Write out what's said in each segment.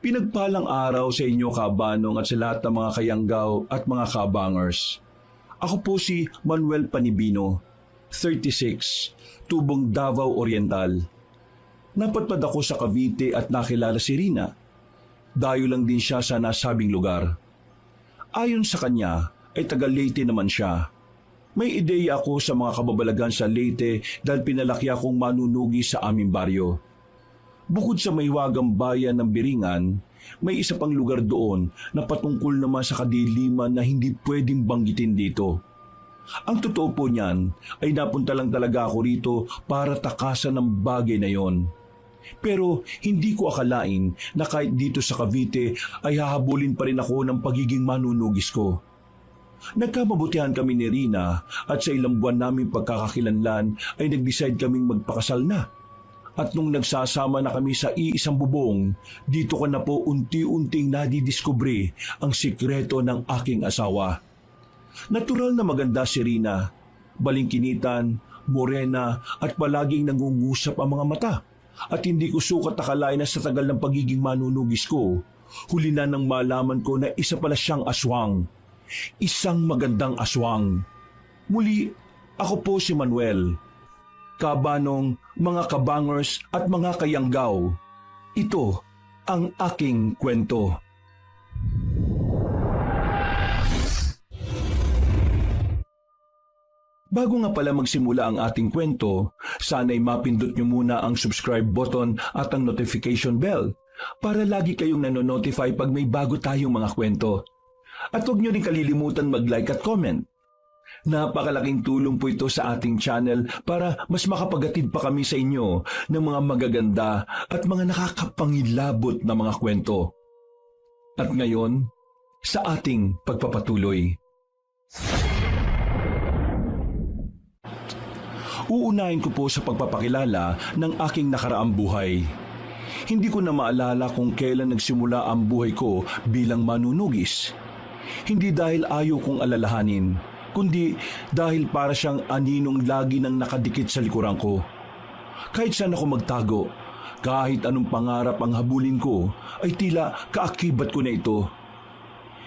Pinagpalang araw sa inyo, Kabanong, at sa lahat ng mga kayanggaw at mga kabangers. Ako po si Manuel Panibino, 36, tubong Davao Oriental. Napadpad ako sa Cavite at nakilala si Rina. Dayo lang din siya sa nasabing lugar. Ayon sa kanya ay taga Leyte naman siya. May ideya ako sa mga kababalagan sa Leyte dahil pinalaki akong manunugi sa aming baryo. Bukod sa mahiwagang bayan ng Biringan, may isa pang lugar doon na patungkol naman sa kadiliman na hindi pwedeng banggitin dito. Ang totoo po niyan ay napunta lang talaga ako rito para takasan ng bagay na yon. Pero hindi ko akalain na kahit dito sa Cavite ay hahabulin pa rin ako ng pagiging manunugis ko. Nagkamabutihan kami ni Rina at sa ilang buwan naming pagkakakilanlan ay nag-decide kaming magpakasal na. At nung nagsasama na kami sa iisang bubong, dito ko na po unti-unting nadidiskubre ang sikreto ng aking asawa. Natural na maganda si Rina, balingkinitan, morena at palaging nangungusap ang mga mata. At hindi ko sukat akalain na sa tagal ng pagiging manunugis ko, huli na nang malaman ko na isa pala siyang aswang. Isang magandang aswang. Muli, ako po si Manuel. Kabanong, mga kabangers at mga kayanggaw, ito ang aking kwento. Bago nga pala magsimula ang ating kwento, sana'y mapindot nyo muna ang subscribe button at ang notification bell para lagi kayong nanonotify pag may bago tayong mga kwento. At huwag nyo rin kalilimutan mag-like at comment. Napakalaking tulong po ito sa ating channel para mas makapagatid pa kami sa inyo ng mga magaganda at mga nakakapangilabot na mga kwento. At ngayon, sa ating pagpapatuloy. Uunahin ko po sa pagpapakilala ng aking nakaraang buhay. Hindi ko na maalala kung kailan nagsimula ang buhay ko bilang manunugis. Hindi dahil ayaw kong alalahanin, kundi dahil para siyang aninong lagi nang nakadikit sa likuran ko. Kahit saan ako magtago, kahit anong pangarap ang habulin ko, ay tila kaakibat ko na ito.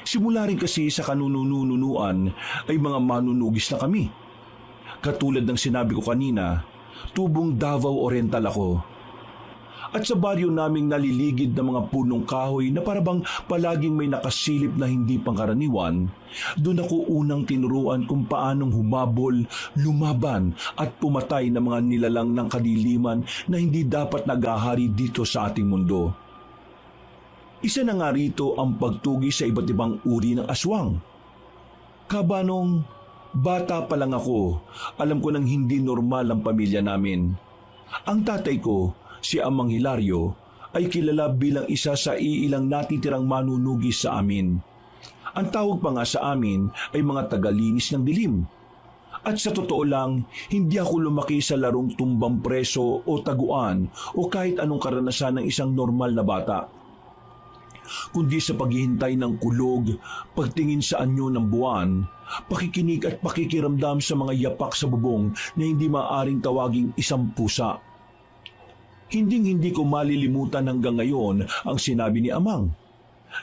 Simula rin kasi sa kanunununuan ay mga manunugis na kami. Katulad ng sinabi ko kanina, tubong Davao Oriental ako. At sa baryo naming naliligid ng mga punong kahoy na parabang palaging may nakasilip na hindi pangkaraniwan, doon ako unang tinuruan kung paanong humabol, lumaban at pumatay ng mga nilalang ng kadiliman na hindi dapat nag-ahari dito sa ating mundo. Isa na nga rito ang pagtugi sa iba't ibang uri ng aswang. Kabanong, bata pa lang ako, alam ko nang hindi normal ang pamilya namin. Ang tatay ko, si Amang Hilario, ay kilala bilang isa sa iilang natitirang manunugis sa amin. Ang tawag pa nga sa amin ay mga tagalinis ng dilim. At sa totoo lang, hindi ako lumaki sa larong tumbang preso o taguan o kahit anong karanasan ng isang normal na bata. Kundi sa paghihintay ng kulog, pagtingin sa anyo ng buwan, pakikinig at pakikiramdam sa mga yapak sa bubong na hindi maaring tawaging isang pusa. Hinding-hindi ko malilimutan hanggang ngayon ang sinabi ni Amang,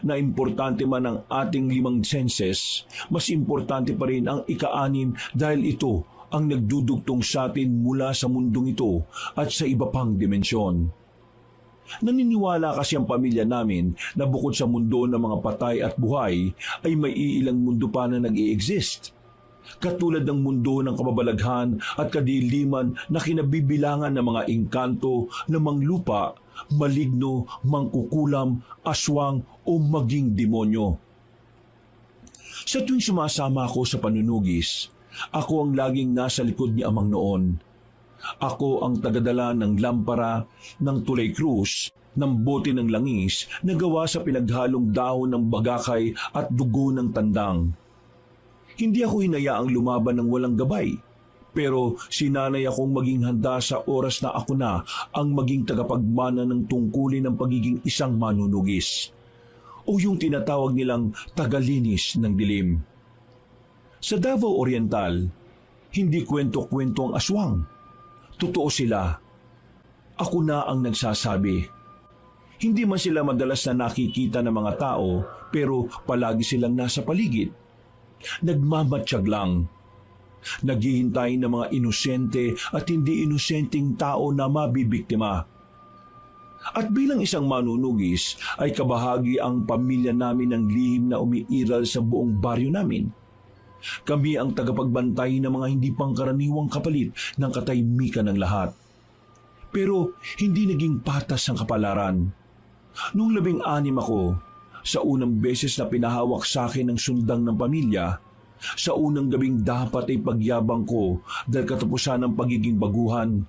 na importante man ang ating 5 senses, mas importante pa rin ang ika-6 dahil ito ang nagdudugtong sa atin mula sa mundong ito at sa iba pang dimensyon. Naniniwala kasi ang pamilya namin na bukod sa mundo ng mga patay at buhay ay may iilang mundo pa na nag-i-exist. Katulad ng mundo ng kababalaghan at kadiliman na kinabibilangan ng mga engkanto na manglupa, maligno, mangkukulam, aswang o maging demonyo. Sa tuwing sumasama ako sa panunugis, ako ang laging nasa likod ni Amang noon. Ako ang tagadala ng lampara, ng tulay krus, ng bote ng langis na gawa sa pinaghalong dahon ng bagakay at dugo ng tandang. Hindi ako hinayaang lumaban ng walang gabay, pero sinanay akong maging handa sa oras na ako na ang maging tagapagmana ng tungkulin ng pagiging isang manunugis, o yung tinatawag nilang tagalinis ng dilim. Sa Davao Oriental, hindi kwento-kwento ang aswang. Totoo sila. Ako na ang nagsasabi. Hindi man sila madalas na nakikita ng mga tao, pero palagi silang nasa paligid. Nagmamatsyag lang. Naghihintay ng mga inosente at hindi inosenteng tao na mabibiktima. At bilang isang manunugis ay kabahagi ang pamilya namin ng lihim na umiiral sa buong baryo namin. Kami ang tagapagbantay ng mga hindi pangkaraniwang kapalit ng katahimikan ng lahat. Pero hindi naging patas ang kapalaran. Noong 16 ako, sa unang beses na pinahawak sa akin ng sundang ng pamilya, sa unang gabing dapat ay pagyabang ko dahil katapusan ng pagiging baguhan,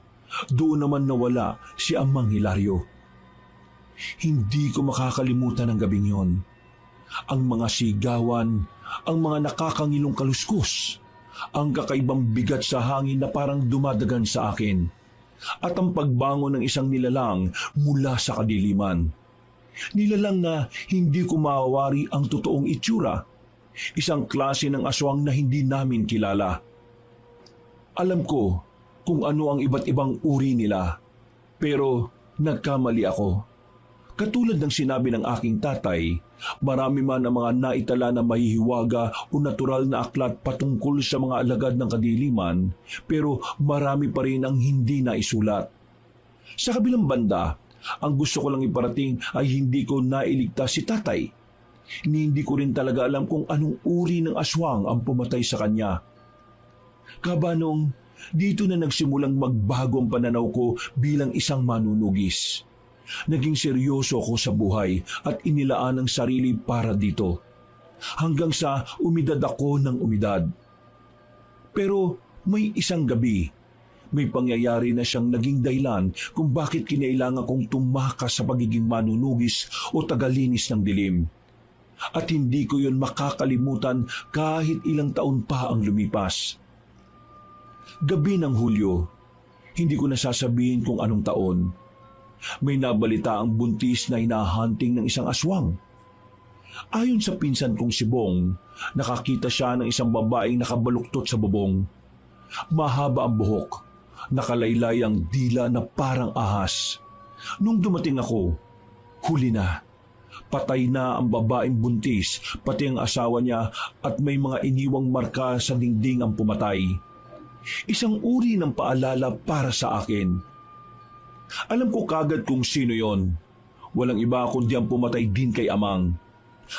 doon naman nawala si Amang Hilario. Hindi ko makakalimutan ang gabing yon. Ang mga sigawan, ang mga nakakangilong kaluskos, ang kakaibang bigat sa hangin na parang dumadagan sa akin, at ang pagbangon ng isang nilalang mula sa kadiliman. Nilalang na hindi ko mawawari ang totoong itsura, isang klase ng aswang na hindi namin kilala. Alam ko kung ano ang iba't ibang uri nila, pero nagkamali ako. Katulad ng sinabi ng aking tatay, marami man ang mga naitala na mahihiwaga o natural na aklat patungkol sa mga alagad ng kadiliman, pero marami pa rin ang hindi naisulat. Sa kabilang banda, ang gusto ko lang iparating ay hindi ko nailigtas si tatay. Hindi ko rin talaga alam kung anong uri ng aswang ang pumatay sa kanya. Kabanong, dito na nagsimulang magbago ang pananaw ko bilang isang manunugis. Naging seryoso ako sa buhay at inilaan ang sarili para dito. Hanggang sa umidad ako ng umidad. Pero may isang gabi, may pangyayari na siyang naging dahilan kung bakit kinailangan kong tumakas sa pagiging manunugis o tagalinis ng dilim. At hindi ko yun makakalimutan kahit ilang taon pa ang lumipas. Gabi ng Hulyo, hindi ko nasasabihin kung anong taon. May nabalita ang buntis na hinahunting ng isang aswang. Ayon sa pinsan kong si Bong, nakakita siya ng isang babaeng nakabaluktot sa bubong. Mahaba ang buhok, nakalaylay ang dila na parang ahas. Nung dumating ako, huli na. Patay na ang babaeng buntis, pati ang asawa niya at may mga iniwang marka sa dingding ang pumatay. Isang uri ng paalala para sa akin. Alam ko kagad kung sino yon. Walang iba kundi ang pumatay din kay Amang.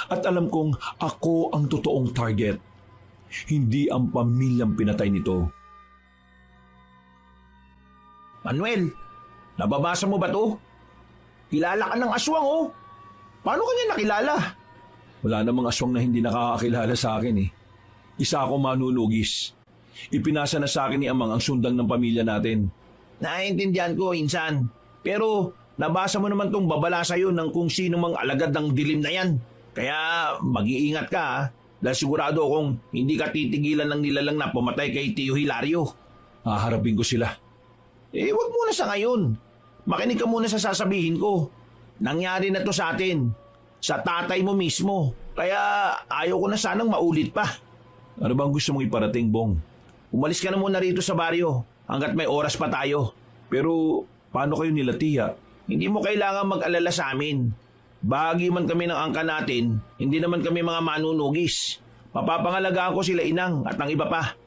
At alam kong ako ang totoong target. Hindi ang pamilyang pinatay nito. Manuel, nababasa mo ba to? Kilala ka ng aswang oh. Paano kanya nakilala? Wala namang aswang na hindi nakakakilala sa akin eh. Isa ako manunugis. Ipinasa na sa akin ni Amang ang sundang ng pamilya natin. Naiintindihan ko, insan. Pero nabasa mo naman tong babala sa'yo ng kung sino mang alagad ng dilim na yan. Kaya mag-iingat ka ha. Dahil sigurado akong hindi ka titigilan ng nilalang na pumatay kay Tio Hilario. Haharapin ko sila. Wag muna sa ngayon. Makinig ka muna sa sasabihin ko. Nangyari na to sa atin. Sa tatay mo mismo. Kaya ayaw ko na sanang maulit pa. Ano bang gusto mong iparating, Bong? Umalis ka na muna rito sa baryo hanggat may oras pa tayo. Pero paano kayo nila Tia? Hindi mo kailangan mag-alala sa amin. Bahagi man kami ng angka natin, hindi naman kami mga manunugis. Mapapangalagaan ko sila inang at ang iba pa.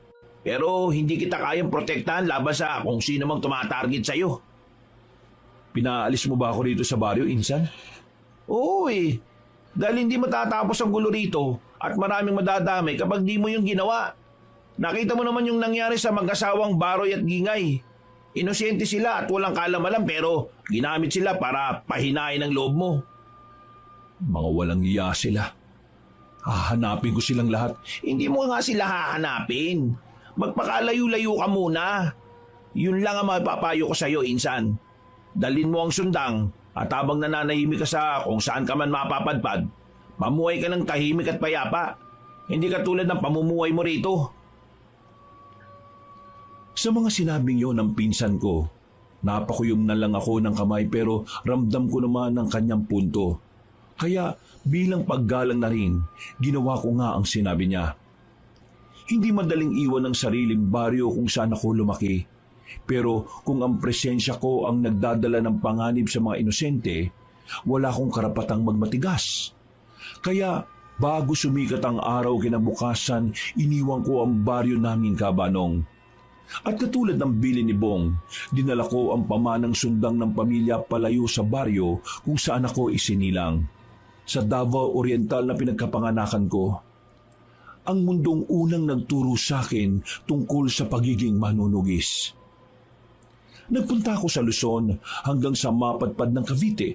Pero hindi kita kayang protektahan laban sa kung sino mang tumatarget sa'yo. Pinaalis mo ba ako dito sa baryo, Insan? Oo eh. Dahil hindi matatapos ang gulo rito at maraming madadamay kapag di mo yung ginawa. Nakita mo naman yung nangyari sa mag-asawang Baroy at Gingay. Inosente sila at walang kalam-alam pero ginamit sila para pahinain ang loob mo. Mga walang iya sila. Hahanapin ko silang lahat. Hindi mo nga sila hahanapin. Magpakalayo-layo ka muna. Yun lang ang mapapayo ko sa'yo, Insan. Dalin mo ang sundang at habang nananahimik ka sa kung saan ka man mapapadpad, mamuhay ka ng tahimik at payapa. Hindi katulad ng pamumuhay mo rito. Sa mga sinabing yon ng pinsan ko, napakuyom na lang ako ng kamay pero ramdam ko naman ang kanyang punto. Kaya bilang paggalang na rin, ginawa ko nga ang sinabi niya. Hindi madaling iwan ang sariling baryo kung saan ako lumaki. Pero kung ang presensya ko ang nagdadala ng panganib sa mga inosente, wala akong karapatang magmatigas. Kaya bago sumikat ang araw kinabukasan, iniwan ko ang baryo namin, Kabanong. At katulad ng bili ni Bong, dinala ko ang pamanang sundang ng pamilya palayo sa baryo kung saan ako isinilang. Sa Davao Oriental na pinagkapanganakan ko. Ang mundong unang nagturo sa akin tungkol sa pagiging manunugis. Nagpunta ako sa Luzon hanggang sa mapadpad ng Cavite.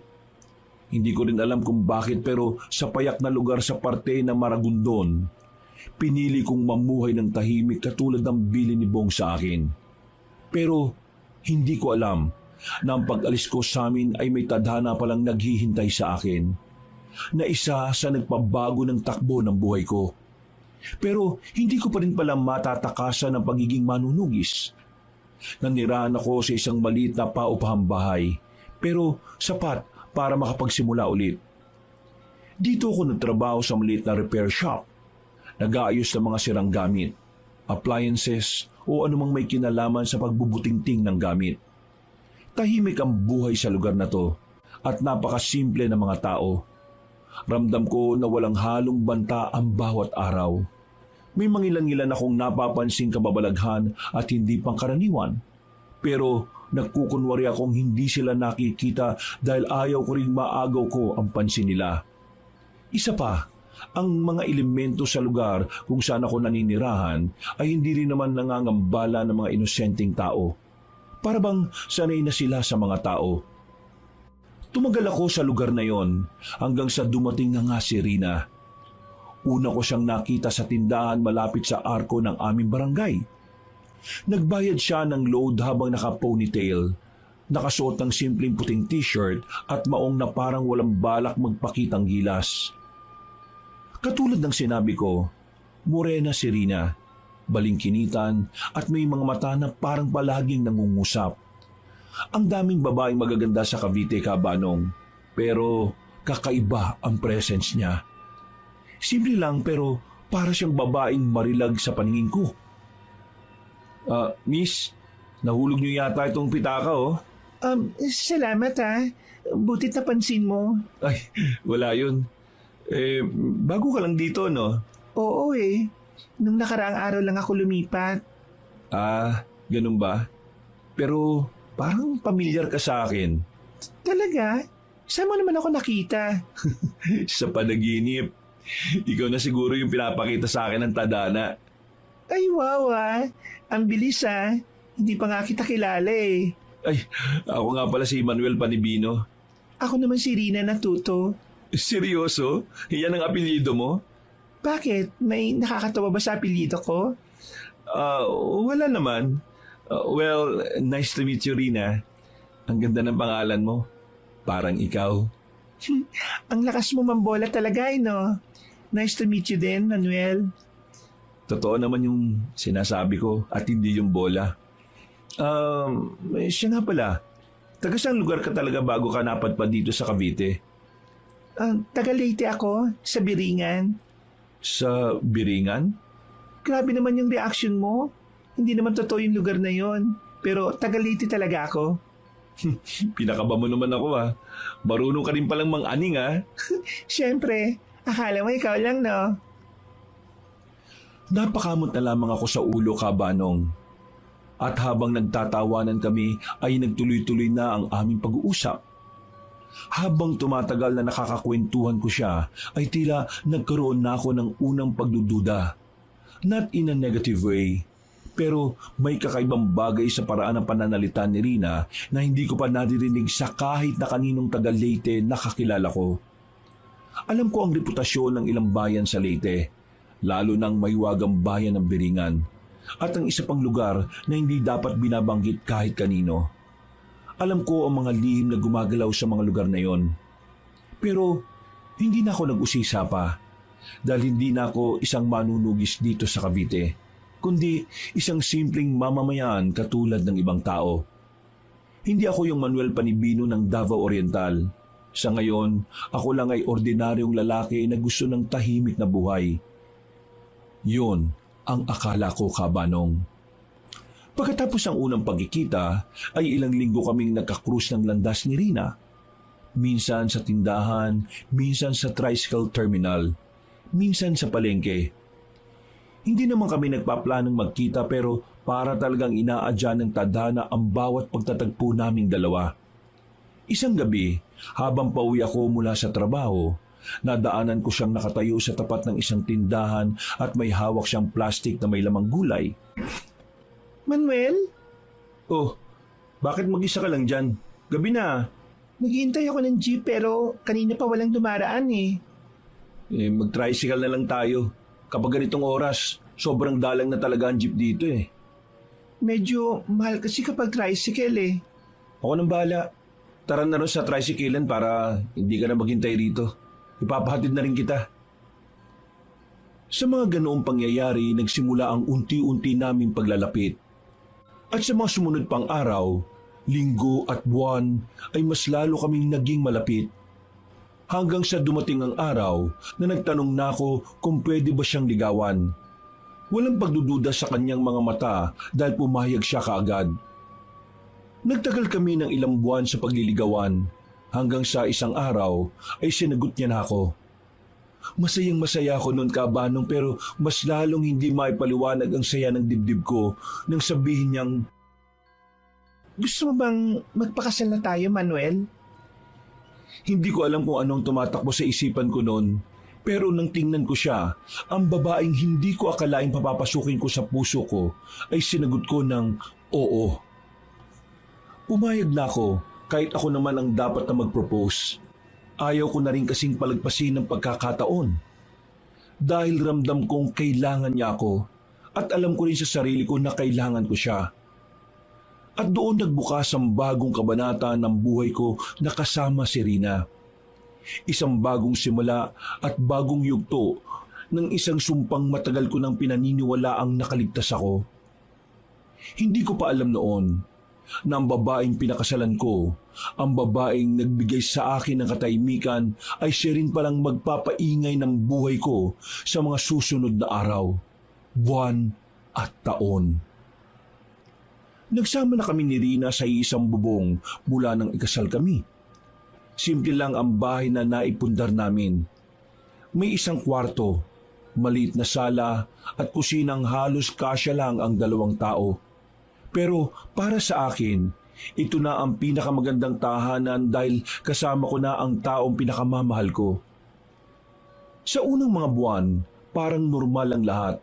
Hindi ko rin alam kung bakit pero sa payak na lugar sa parte ng Maragondon, pinili kong mamuhay ng tahimik katulad ng bili ni Bong sa akin. Pero hindi ko alam na ang pag-alis ko sa amin ay may tadhana palang naghihintay sa akin, na isa sa nagpabago ng takbo ng buhay ko. Pero hindi ko pa rin pala matatakasan ang pagiging manunugis. Nanirahan ako sa isang maliit na paupahang bahay, pero sapat para makapagsimula ulit. Dito ako nagtrabaho sa maliit na repair shop. Nag-aayos ng mga sirang gamit, appliances o anumang may kinalaman sa pagbubutingting ng gamit. Tahimik ang buhay sa lugar na to at napakasimple ng mga tao. Ramdam ko na walang halong banta ang bawat araw. May mangilan-ngilan akong napapansing kababalaghan at hindi pangkaraniwan. Pero nagkukunwari akong hindi sila nakikita dahil ayaw ko rin maagaw ko ang pansin nila. Isa pa, ang mga elemento sa lugar kung saan ako naninirahan ay hindi rin naman nangangambala ng mga inosenteng tao. Para bang sanay na sila sa mga tao. Tumagal ako sa lugar na yon hanggang sa dumating na nga si Rina. Una ko siyang nakita sa tindahan malapit sa arko ng aming barangay. Nagbayad siya ng load habang naka-ponytail, nakasuot ng simpleng puting t-shirt at maong na parang walang balak magpakitang gilas. Katulad ng sinabi ko, morena si Rina, balingkinitan at may mga mata na parang palaging nangungusap. Ang daming babaeng magaganda sa Cavite, Kabanong, pero kakaiba ang presence niya. Simple lang pero para siyang babaeng marilag sa paningin ko. Miss, nahulog niyo yata itong pitaka, oh. Salamat ha. Butit napansin mo. Ay, wala yun. Bago ka lang dito, no? Oo eh. Nung nakaraang araw lang ako lumipat. Ganun ba? Pero parang pamilyar ka sa akin. Talaga? Saan mo naman ako nakita? Sa panaginip. Ikaw na siguro yung pinapakita sa akin ng tadhana. Ay wow ah. Ang bilis ah. Hindi pa nga kita kilala eh. Ay, ako nga pala si Manuel Panibino. Ako naman si Rina Natuto. Seryoso? Yan ang apelyido mo? Bakit? May nakakatawa ba sa apelyido ko? Wala naman. Well, nice to meet you, Rina. Ang ganda ng pangalan mo. Parang ikaw. Ang lakas mo mambola talaga eh, no? Nice to meet you din, Manuel. Totoo naman yung sinasabi ko at hindi yung bola. Siya nga pala. Taga saang lugar ka talaga bago ka napadpad dito sa Cavite? Taga Leyte ako, sa Biringan. Sa Biringan? Grabe naman yung reaction mo. Hindi naman totoo yung lugar na yon. Pero taga Leyte talaga ako. Pinakaba mo naman ako ah. Marunong ka rin palang mang-aning ah. Siyempre, akala mo ikaw lang, no? Napakamot na lamang ako sa ulo, Kabanong. At habang nagtatawanan kami ay nagtuloy-tuloy na ang aming pag-uusap. Habang tumatagal na nakakakwentuhan ko siya, ay tila nagkaroon na ako ng unang pagdududa. Not in a negative way, pero may kakaibang bagay sa paraan ng pananalita ni Rina na hindi ko pa naririnig sa kahit na kaninong taga Leyte na kakilala ko. Alam ko ang reputasyon ng ilang bayan sa Leyte, lalo ng maywagang bayan ng Biringan, at ang isa pang lugar na hindi dapat binabanggit kahit kanino. Alam ko ang mga lihim na gumagalaw sa mga lugar na yon. Pero hindi na ako nag-usisa pa dahil hindi na ako isang manunugis dito sa Cavite, kundi isang simpleng mamamayan katulad ng ibang tao. Hindi ako yung Manuel Panibino ng Davao Oriental. Sa ngayon, ako lang ay ordinaryong lalaki na gusto ng tahimik na buhay. Yun ang akala ko, Kabanong. Pagkatapos ng unang pagkikita, ay ilang linggo kaming nagkakrus ng landas ni Rina. Minsan sa tindahan, minsan sa tricycle terminal, minsan sa palengke. Hindi naman kami nagpaplanong magkita pero para talagang inaadya ng tadhana ang bawat pagtatagpo naming dalawa. Isang gabi, habang pauwi ako mula sa trabaho, nadaanan ko siyang nakatayo sa tapat ng isang tindahan at may hawak siyang plastic na may lamang gulay. Manuel, Oh, bakit mag-isa ka lang dyan? Gabi na. naghihintay ako ng jeep pero kanina pa walang dumaraan eh. Mag-tricycle na lang tayo. Kapag ganitong oras, sobrang dalang na talaga ang jeep dito eh. Medyo mahal kasi kapag tricycle eh. Ako nang bahala. Tara na rin sa tricyclean para hindi ka na maghintay rito. Ipapahatid na rin kita. Sa mga ganoong pangyayari, nagsimula ang unti-unti naming paglalapit. At sa mga sumunod pang araw, linggo at buwan ay mas lalo kaming naging malapit. Hanggang sa dumating ang araw na nagtanong na ako kung pwede ba siyang ligawan. Walang pagdududa sa kanyang mga mata dahil pumayag siya kaagad. Nagtagal kami ng ilang buwan sa pagliligawan hanggang sa isang araw ay sinagot niya na ako. Masayang masaya ako noon kabanong pero mas lalong hindi maipaliwanag ang saya ng dibdib ko nang sabihin niyang, Gusto mo bang magpakasal na tayo, Manuel? hindi ko alam kung anong tumatakbo sa isipan ko noon. Pero nang tingnan ko siya, ang babaeng hindi ko akalaing papapasukin ko sa puso ko ay sinagot ko ng oo. Pumayag na ako kahit ako naman ang dapat na mag-propose. Ayaw ko na rin kasing palagpasin ng pagkakataon. Dahil ramdam kong kailangan niya ako at alam ko rin sa sarili ko na kailangan ko siya. At doon nagbukas ang bagong kabanata ng buhay ko na kasama si Rina. Isang bagong simula at bagong yugto ng isang sumpang matagal ko nang pinaniniwalaang nakaligtas ako. Hindi ko pa alam noon na ang babaeng pinakasalan ko, ang babaeng nagbigay sa akin ng katahimikan ay siya rin palang magpapaingay ng buhay ko sa mga susunod na araw, buwan at taon. Nagsama na kami ni Rina sa isang bubong mula nang ikasal kami. Simple lang ang bahay na naipundar namin. May isang kwarto, maliit na sala at kusinang halos kasya lang ang 2 tao. Pero para sa akin, ito na ang pinakamagandang tahanan dahil kasama ko na ang taong pinakamamahal ko. Sa unang mga buwan, parang normal ang lahat.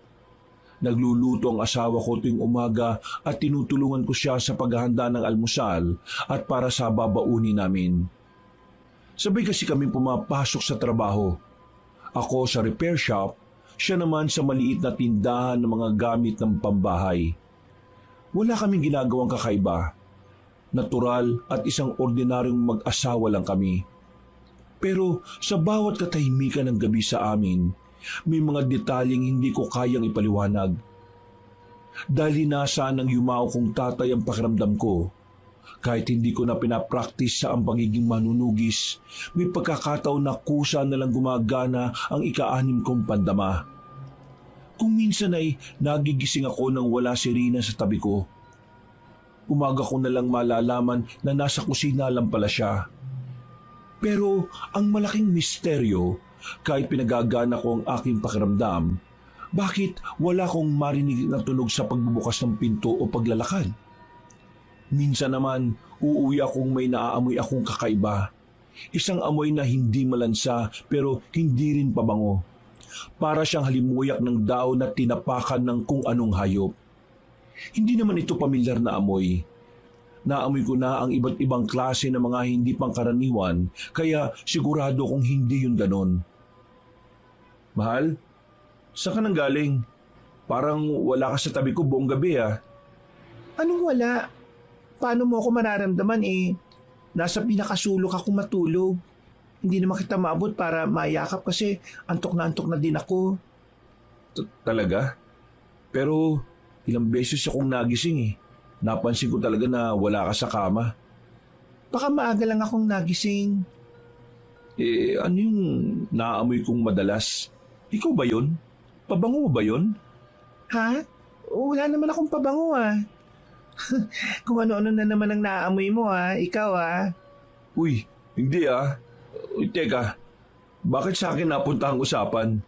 Nagluluto ang asawa ko tuwing umaga at tinutulungan ko siya sa paghahanda ng almusal at para sa babaunin namin. Sabay kasi kami pumapasok sa trabaho. Ako sa repair shop, siya naman sa maliit na tindahan ng mga gamit ng pambahay. Wala kaming ginagawang kakaiba. Natural at isang ordinaryong mag-asawa lang kami. Pero sa bawat katahimikan ng gabi sa amin, may mga detalyeng hindi ko kayang ipaliwanag. Dahil nasa ng yumao kong tatay ang pakiramdam ko, kahit hindi ko na pinapraktis sa ang pagiging manunugis, may pagkakataon na kusa na lang gumagana ang ika-6 kong pandama. Kung minsan ay nagigising ako nang wala si Rina sa tabi ko. Umaga ko na lang malalaman na nasa kusina lang pala siya. Pero ang malaking misteryo, kahit pinagagana ko ang aking pakiramdam, bakit wala akong marinig na tunog sa pagbubukas ng pinto o paglalakad? Minsan naman, uuwi akong may naaamoy akong kakaiba. Isang amoy na hindi malansa pero hindi rin pabango. Para siyang halimuyak ng daon na tinapakan ng kung anong hayop. Hindi naman ito pamilyar na amoy. Naamoy ko na ang iba't ibang klase ng mga hindi pangkaraniwan, kaya sigurado kong hindi yun ganon. Mahal, saan ka nang galing? Parang wala ka sa tabi ko buong gabi ah. Anong wala? Paano mo ako mararamdaman eh? Nasa pinakasulok ako matulog. Hindi naman kita maabot para mayakap kasi antok na din ako. Talaga? Pero ilang beses akong nagising eh. Napansin ko talaga na wala ka sa kama. Baka maaga lang akong nagising. Ano yung naamoy kong madalas? Ikaw ba yun? Pabango mo ba yun? Ha? Wala naman akong pabango ah. Kung ano-ano na naman ang naaamoy mo ah, ikaw ah. Uy, Hindi Uy, teka, bakit sa akin napunta ang usapan?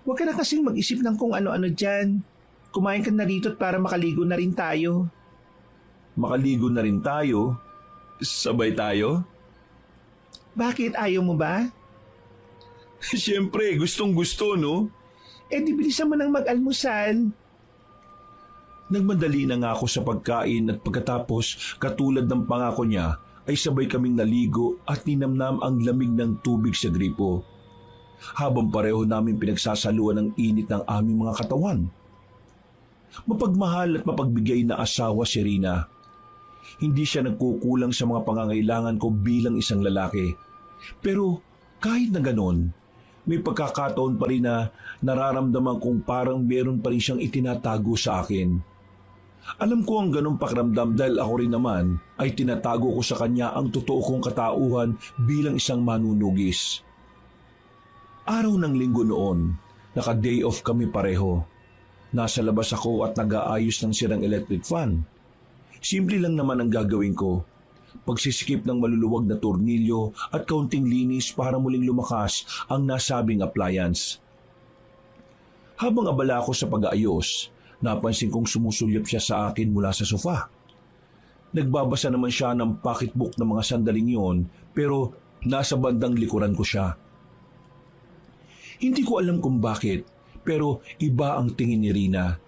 Huwag ka na kasing mag-isip ng kung ano-ano dyan. Kumain ka na rito para makaligo na rin tayo. Makaligo na rin tayo? Sabay tayo? Bakit ayaw mo ba? Siyempre, gustong gusto, no? Di bilisan mo nang mag-almusal. Nagmadali na nga ako sa pagkain at pagkatapos, katulad ng pangako niya, ay sabay kaming naligo at ninamnam ang lamig ng tubig sa gripo. Habang pareho namin pinagsasaluan ng init ng aming mga katawan. Mapagmahal at mapagbigay na asawa si Rina. Hindi siya nagkukulang sa mga pangangailangan ko bilang isang lalaki. Pero kahit na ganon, may pagkakataon pa rin na nararamdaman kong parang meron pa rin siyang itinatago sa akin. Alam ko ang ganong pakiramdam dahil ako rin naman ay tinatago ko sa kanya ang totoo kong katauhan bilang isang manunugis. Araw ng linggo noon, naka-day off kami pareho. Nasa labas ako at nag-aayos ng sirang electric fan. Simple lang naman ang gagawin ko. Pagsisikip ng maluluwag na tornilyo at kaunting linis para muling lumakas ang nasabing appliance. Habang abala ako sa pag-aayos, napansin kong sumusulyap siya sa akin mula sa sofa. Nagbabasa naman siya ng pocketbook ng mga sandaling yon pero nasa bandang likuran ko siya. Hindi ko alam kung bakit pero iba ang tingin ni Rina.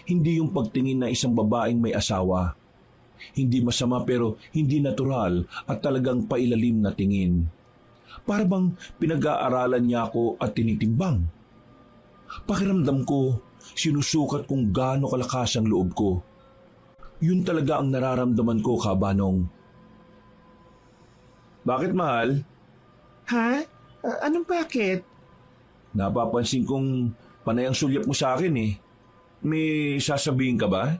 Hindi yung pagtingin na isang babaeng may asawa. Hindi masama pero hindi natural at talagang pailalim na tingin. Para bang pinag-aaralan niya ako at tinitimbang. Pakiramdam ko, sinusukat kung gaano kalakas ang loob ko. Yun talaga ang nararamdaman ko, Kabanong. Bakit, mahal? Ha? Anong bakit? Napapansin kong panay ang sulyap mo sa akin eh. May sasabihin ka ba?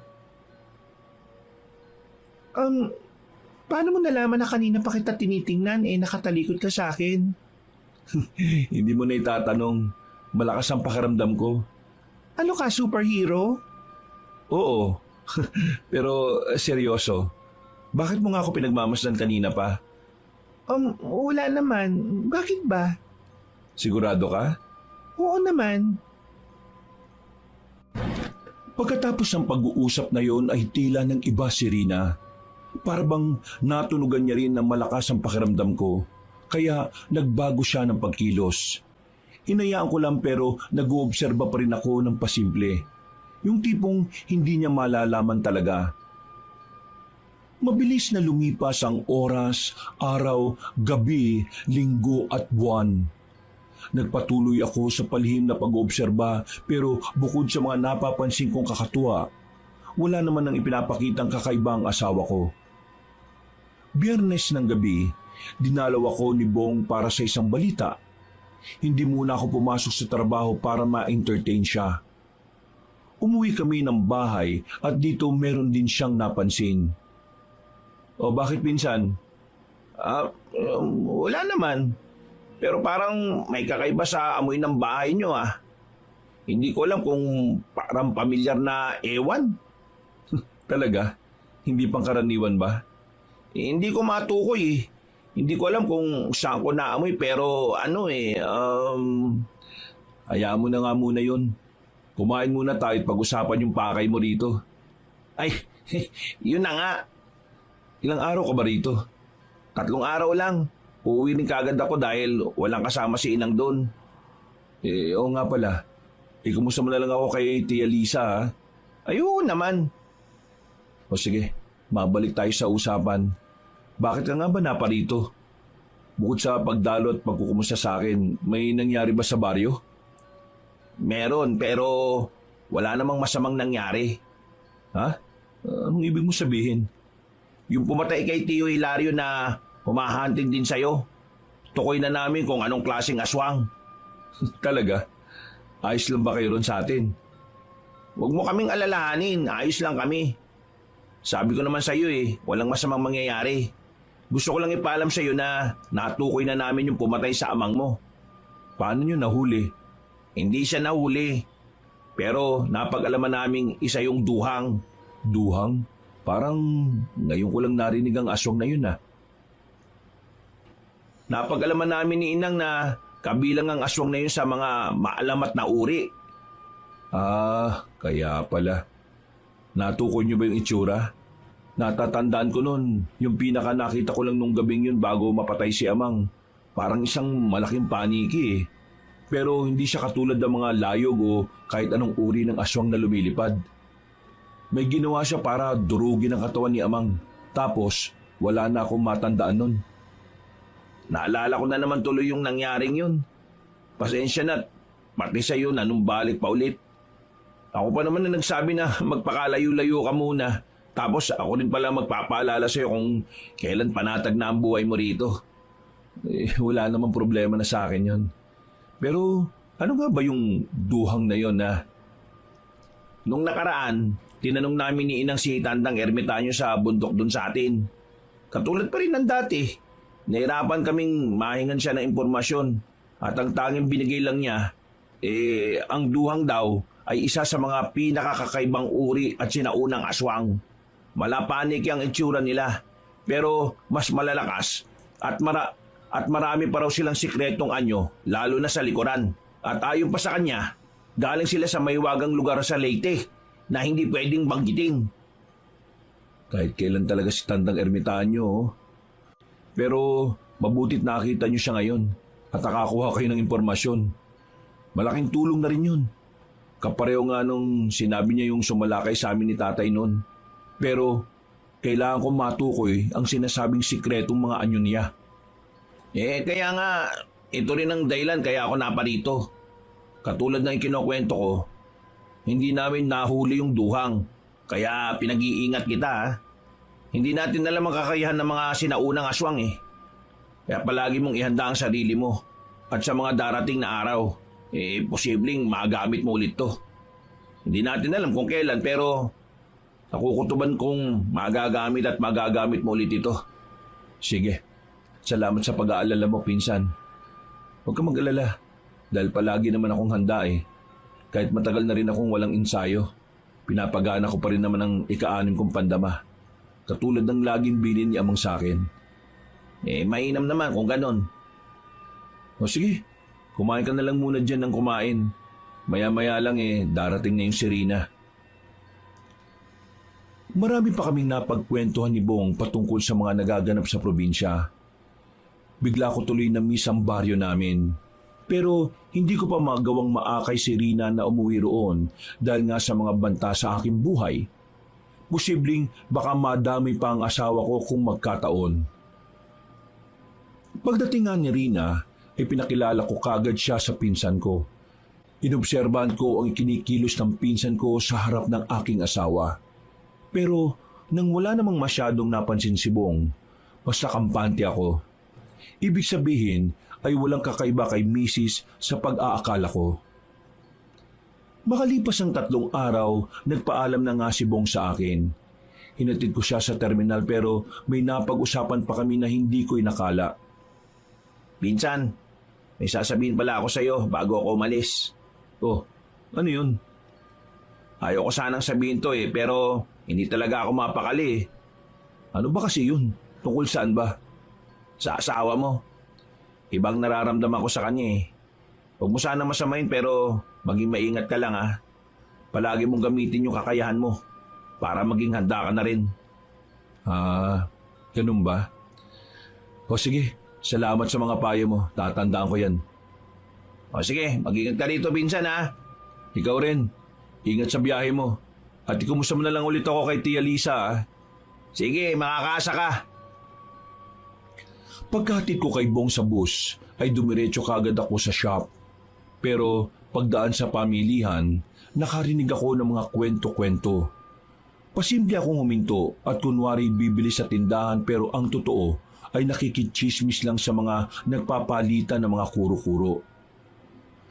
Paano mo nalaman na kanina pa kita tinitingnan nakatalikod ka sa akin? Hindi mo na itatanong. Malakas ang pakiramdam ko. Ano ka, superhero? Oo. Pero seryoso. Bakit mo nga ako pinagmamasdan kanina pa? Wala naman. Bakit ba? Sigurado ka? Oo naman. Pagkatapos ng pag-uusap na yon ay tila ng iba si Rina. Para bang natunugan niya rin ng malakas ang pakiramdam ko. Kaya nagbago siya ng pagkilos. Hinayaan ko lang pero nag-uobserba pa rin ako ng pasimple. Yung tipong hindi niya malalaman talaga. Mabilis na lumipas ang oras, araw, gabi, linggo at buwan. Nagpatuloy ako sa palihim na pag-oobserba pero bukod sa mga napapansin kong kakatuwa, wala naman nang ipinapakitang kakaiba ang asawa ko. Biyernes ng gabi, dinalaw ako ni Bong para sa isang balita. Hindi muna ako pumasok sa trabaho para ma-entertain siya. Umuwi kami ng bahay at dito meron din siyang napansin. O bakit pinsan? Wala naman. Pero parang may kakaiba sa amoy ng bahay nyo Hindi ko alam kung parang pamilyar na ewan. Talaga? Hindi pangkaraniwan ba? Hindi ko matukoy Hindi ko alam kung saan ko naamoy pero Hayaan mo na nga muna yun. Kumain muna tayo at pag-usapan yung pakay mo rito. Ay, yun na nga. Ilang araw ka ba rito? 3 araw lang. Uuwi rin kagad ako dahil walang kasama si Inang doon. Oo nga pala. Kumusta mo na lang ako kay Tia Lisa ha? Ayun naman. O sige, mabalik tayo sa usapan. Bakit ka nga ba naparito? Bukod sa pagdalo at pagkukumusta sa akin, may nangyari ba sa baryo? Meron pero wala namang masamang nangyari. Ha? Anong ibig mo sabihin? Yung pumatay kay Tio Hilario na humahunting din sa'yo. Tukoy na namin kung anong klaseng aswang. Talaga? Ayos lang ba kayo ron sa atin? Huwag mo kaming alalahanin, ayos lang kami. Sabi ko naman sa'yo walang masamang mangyayari. Gusto ko lang ipaalam sa'yo na natukoy na namin yung pumatay sa amang mo. Paano nyo nahuli? Hindi siya nahuli. Pero napag-alaman naming isa yung duhang. Duhang? Parang ngayon ko lang narinig ang aswang na yun Napag-alaman namin ni Inang na kabilang ang aswang na yun sa mga maalamat na uri. Ah, kaya pala. Natukoy niyo ba yung itsura? Natatandaan ko nun, yung pinaka nakita ko lang nung gabing yun bago mapatay si Amang. Parang isang malaking paniki eh. Pero hindi siya katulad ng mga layog o kahit anong uri ng aswang na lumilipad. May ginawa siya para durugin ang katawan ni Amang. Tapos, wala na akong matandaan nun. Naalala ko na naman tuloy yung nangyaring yun. Pasensya na, pati sa'yo nanumbalik pa ulit. Ako pa naman na nagsabi na magpakalayo-layo ka muna. Tapos ako rin pala magpapaalala sa'yo kung kailan panatag na ang buhay mo rito. Wala namang problema na sa akin yon. Pero ano nga ba yung duhang na yon na? Nung nakaraan, tinanong namin ni Inang si Tandang Ermitanyo sa bundok dun sa atin. Katulad pa rin ng dati. Nahirapan kaming mahingan siya ng impormasyon. At ang tanging binigay lang niya, ang duhang daw ay isa sa mga pinakakakaibang uri at sinaunang aswang. Malapanik ang itsura nila, pero mas malalakas at marami pa raw silang sikretong anyo, lalo na sa likuran. At ayon pa sa kanya, galing sila sa maywagang lugar sa Leyte na hindi pwedeng banggitin. Kahit kailan talaga si Tandang Ermitanyo. Oh. Pero mabutit nakita niyo siya ngayon at nakakuha kayo ng impormasyon. Malaking tulong na rin yun. Kapareho nga nung sinabi niya yung sumalakay sa amin ni tatay noon. Pero kailangan kong matukoy ang sinasabing sikretong mga anyo niya. Kaya nga, ito rin ang dahilan kaya ako naparito. Katulad ng kinukwento ko, hindi namin nahuli yung duhang, kaya pinag-iingat kita ha. Hindi natin alam ang kakayahan ng mga sinaunang aswang eh. Kaya palagi mong ihanda ang sarili mo at sa mga darating na araw, posibleng magamit mo ulit to. Hindi natin alam kung kailan pero nakukutuban kong magagamit at magagamit mo ulit ito. Sige. Salamat sa pag-aalala mo, pinsan. Huwag ka mag-alala, dahil palagi naman akong handa eh. Kahit matagal na rin akong walang ensayo, pinapagana ko pa rin naman ang ika-6 kong pandama. Katulad ng laging bilin ni Amang sa akin. Mainam naman kung ganon. O sige, kumain ka na lang muna dyan ng kumain. Maya-maya lang darating na yung si Rina. Marami pa kaming napagkwentuhan ni Bong patungkol sa mga nagaganap sa probinsya. Bigla ko tuloy na miss ang baryo namin. Pero hindi ko pa magawang maakay si Rina na umuwi roon dahil nga sa mga banta sa aking buhay. Posibleng baka madami pa ang asawa ko kung magkataon. Pagdating nga ni Rina, ay pinakilala ko kagad siya sa pinsan ko. Inobserbahan ko ang ikinikilos ng pinsan ko sa harap ng aking asawa. Pero nang wala namang masyadong napansin si Bong, basta kampante ako. Ibig sabihin ay walang kakaiba kay Mrs. sa pag-aakala ko. Makalipas ang 3 araw, nagpaalam na nga si Bong sa akin. Hinatid ko siya sa terminal pero may napag-usapan pa kami na hindi ko inakala. Pinsan, may sasabihin pala ako sa'yo bago ako umalis. Oh, ano yun? Ayaw ko sanang sabihin to pero hindi talaga ako mapakali. Ano ba kasi yun? Tungkol saan ba? Sa asawa mo. Ibang nararamdaman ko sa kanya Huwag mo sana masamain pero maging maingat ka lang ha. Palagi mong gamitin yung kakayahan mo para maging handa ka na rin. Ganun ba? O sige, salamat sa mga payo mo. Tatandaan ko yan. O sige, mag-ingat ka rito pinsan ha. Ikaw rin. Ingat sa biyahe mo. At ikumusta mo na lang ulit ako kay Tia Lisa ha. Sige, makakaasa ka. Pagkahatid ko kay Bong sa bus, ay dumiretso kagad ako sa shop. Pero pagdaan sa pamilihan, nakarinig ako ng mga kwento-kwento. Pasimple akong huminto at kunwari bibili sa tindahan pero ang totoo ay nakikichismis lang sa mga nagpapalitan ng mga kuro-kuro.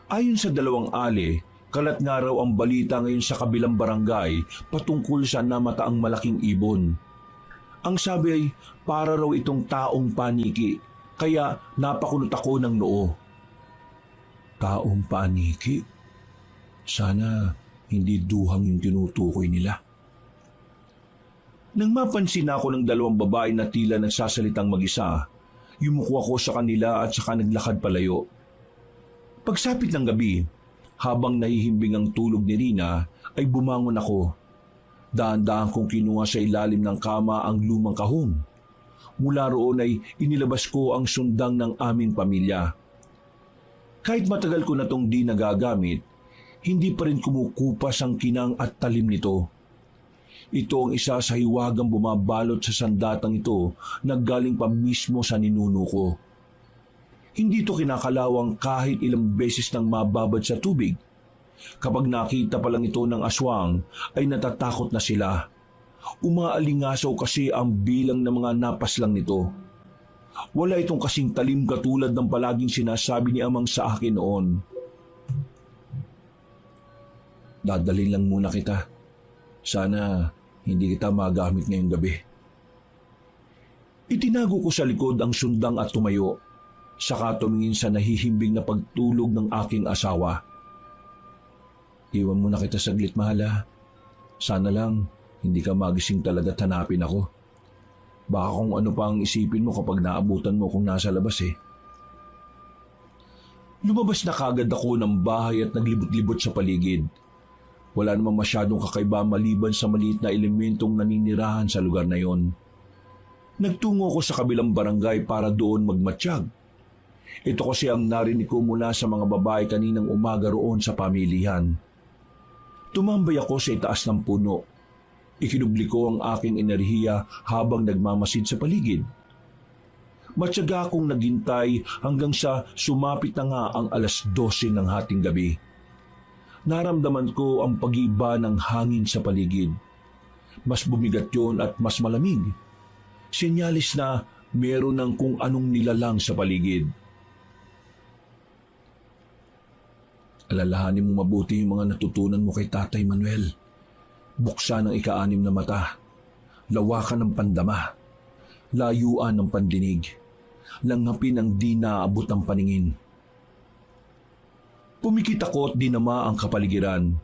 Ayon sa 2 ali, kalat nga raw ang balita ngayon sa kabilang barangay patungkol sa namataang malaking ibon. Ang sabi ay para raw itong taong paniki, kaya napakunot ako ng noo. Taong paniki? Sana hindi duhang yung tinutukoy nila. Nang mapansin ako ng 2 babae na tila nagsasalitang mag-isa, Yumuko ako sa kanila at saka naglakad palayo. Pagsapit ng gabi, habang nahihimbing ang tulog ni Rina, ay bumangon ako. Daan-daan kong kinuha sa ilalim ng kama ang lumang kahon. Mula roon ay inilabas ko ang sundang ng aming pamilya. Kahit matagal ko na tong di nagagamit, hindi pa rin kumukupas ang kinang at talim nito. Ito ang isa sa hiwagang bumabalot sa sandatang ito na galing pa mismo sa ninuno ko. Hindi ito kinakalawang kahit ilang beses nang mababad sa tubig. Kapag nakita pa lang ito ng aswang, ay natatakot na sila. Umaalingasaw kasi ang bilang ng mga napaslang nito. Wala itong kasing talim katulad ng palaging sinasabi ni Amang sa akin noon. Dadalhin lang muna kita. Sana hindi kita magamit ngayong gabi. Itinago ko sa likod ang sundang at tumayo, saka tumingin sa nahihimbing na pagtulog ng aking asawa. Iwan muna kita saglit, mahal ha. Sana lang hindi ka magising talaga at hanapin ako. Baka kung ano pa ang isipin mo kapag naabutan mo kung nasa labas eh. Lumabas na kagad ako ng bahay at naglibot-libot sa paligid. Wala namang masyadong kakaiba maliban sa maliit na elementong naninirahan sa lugar na yon. Nagtungo ko sa kabilang barangay para doon magmatsyag. Ito kasi ang narinig ko mula sa mga babae kaninang umaga roon sa pamilihan. Tumambay ako sa itaas ng puno. Ikinubli ko ang aking enerhiya habang nagmamasid sa paligid. Matyaga akong naghintay hanggang sa sumapit na nga ang 12:00 ng hating gabi. Naramdaman ko ang pag-iba ng hangin sa paligid. Mas bumigat yon at mas malamig. Senyalis na meron ng kung anong nilalang sa paligid. Alalahanin mo mabuti yung mga natutunan mo kay Tatay Manuel. Buksan ang ika-6 na mata. Lawakan ng pandama. Layuan ng pandinig. Langapin ang di naabot ng paningin. Pumikit ako at dinama ang kapaligiran.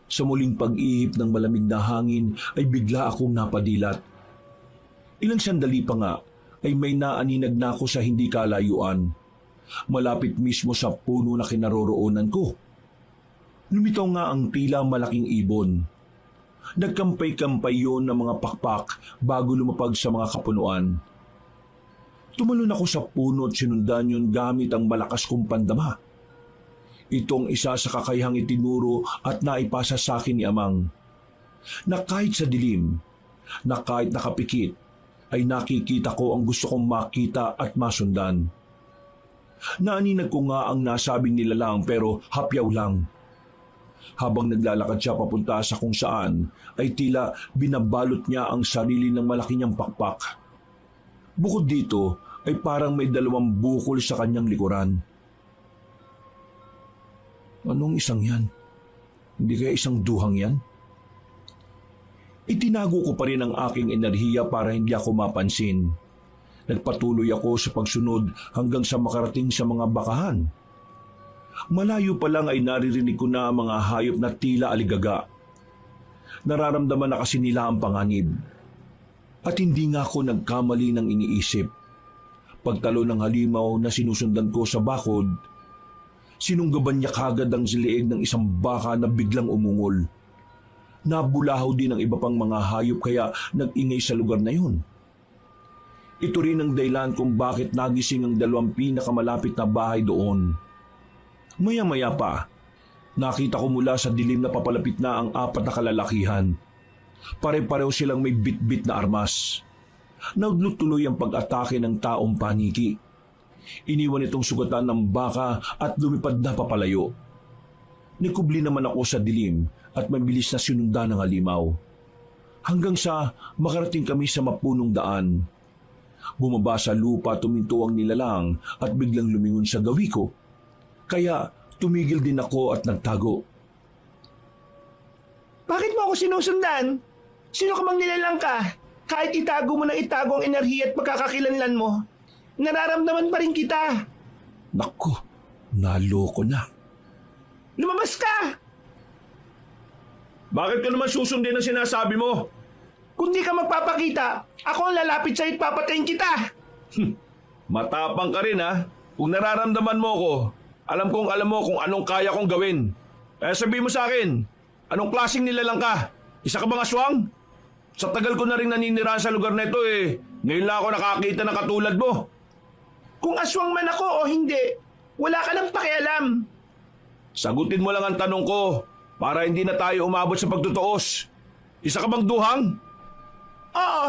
Sa muling pag-ihip ng malamig na hangin ay bigla akong napadilat. Ilang sandali pa nga ay may naaninag na ako sa hindi kalayuan. Malapit mismo sa puno na kinaroroonan ko. Lumitaw nga ang tila malaking ibon. Nagkampay-kampay yon ng mga pakpak bago lumapag sa mga kapunuan. Tumalon ako sa puno at sinundan yun gamit ang malakas kong pandama. Itong isa sa kakayahang itinuro at naipasa sa akin ni Amang. Na kahit sa dilim, na kahit nakapikit, ay nakikita ko ang gusto kong makita at masundan. Naaninag ko nga ang nasabing nilalang pero hapyaw lang. Habang naglalakad siya papunta sa kung saan, ay tila binabalot niya ang sarili ng malaki niyang pakpak. Bukod dito, ay parang may 2 bukol sa kanyang likuran. Anong isang yan? Hindi kaya isang duhang yan? Itinago ko pa rin ang aking enerhiya para hindi ako mapansin. Nagpatuloy ako sa pagsunod hanggang sa makarating sa mga bakahan. Malayo pa lang ay naririnig ko na ang mga hayop na tila aligaga. Nararamdaman na kasi nila ang panganib. At hindi nga ako nagkamali ng iniisip. Pagtalo ng halimaw na sinusundan ko sa bakod, sinunggaban niya kagad ang liig ng isang baka na biglang umungol. Nabulahaw din ang iba pang mga hayop kaya nag-ingay sa lugar na yun. Ito rin ang dahilan kung bakit nagising ang 2 pinakamalapit na bahay doon. Maya-maya pa, nakita ko mula sa dilim na papalapit na ang 4 na kalalakihan. Pare-pareho silang may bit-bit na armas. Naglutuloy ang pag-atake ng taong paniki. Iniwan itong sugatan ng baka at lumipad na papalayo. Nikubli naman ako sa dilim at mabilis na sinundan ng halimaw. Hanggang sa makarating kami sa mapunong daan. Bumaba sa lupa tuminto ang nilalang at biglang lumingon sa gawi ko. Kaya tumigil din ako at nagtago. Bakit mo ako sinusundan? Sino ka bang nilalang ka? Kahit itago mo ng itago ang enerhiya at pagkakakilanlan mo, nararamdaman pa rin kita. Naku, naloko na. Lumabas ka! Bakit ka naman susundin ang sinasabi mo? Kung di ka magpapakita, ako ang lalapit sa'yo at papatayin kita. Matapang ka rin ha. Kung nararamdaman mo ko, alam mo kung anong kaya kong gawin. Kaya sabihin mo sa akin, anong klaseng nilalang ka? Isa ka bang aswang? Sa tagal ko na rin naninirahan sa lugar na ito ngayon lang ako nakakita ng katulad mo. Kung aswang man ako o hindi, wala ka nang pakialam. Sagutin mo lang ang tanong ko para hindi na tayo umabot sa pagtutuos. Isa ka bang duhang? Oo,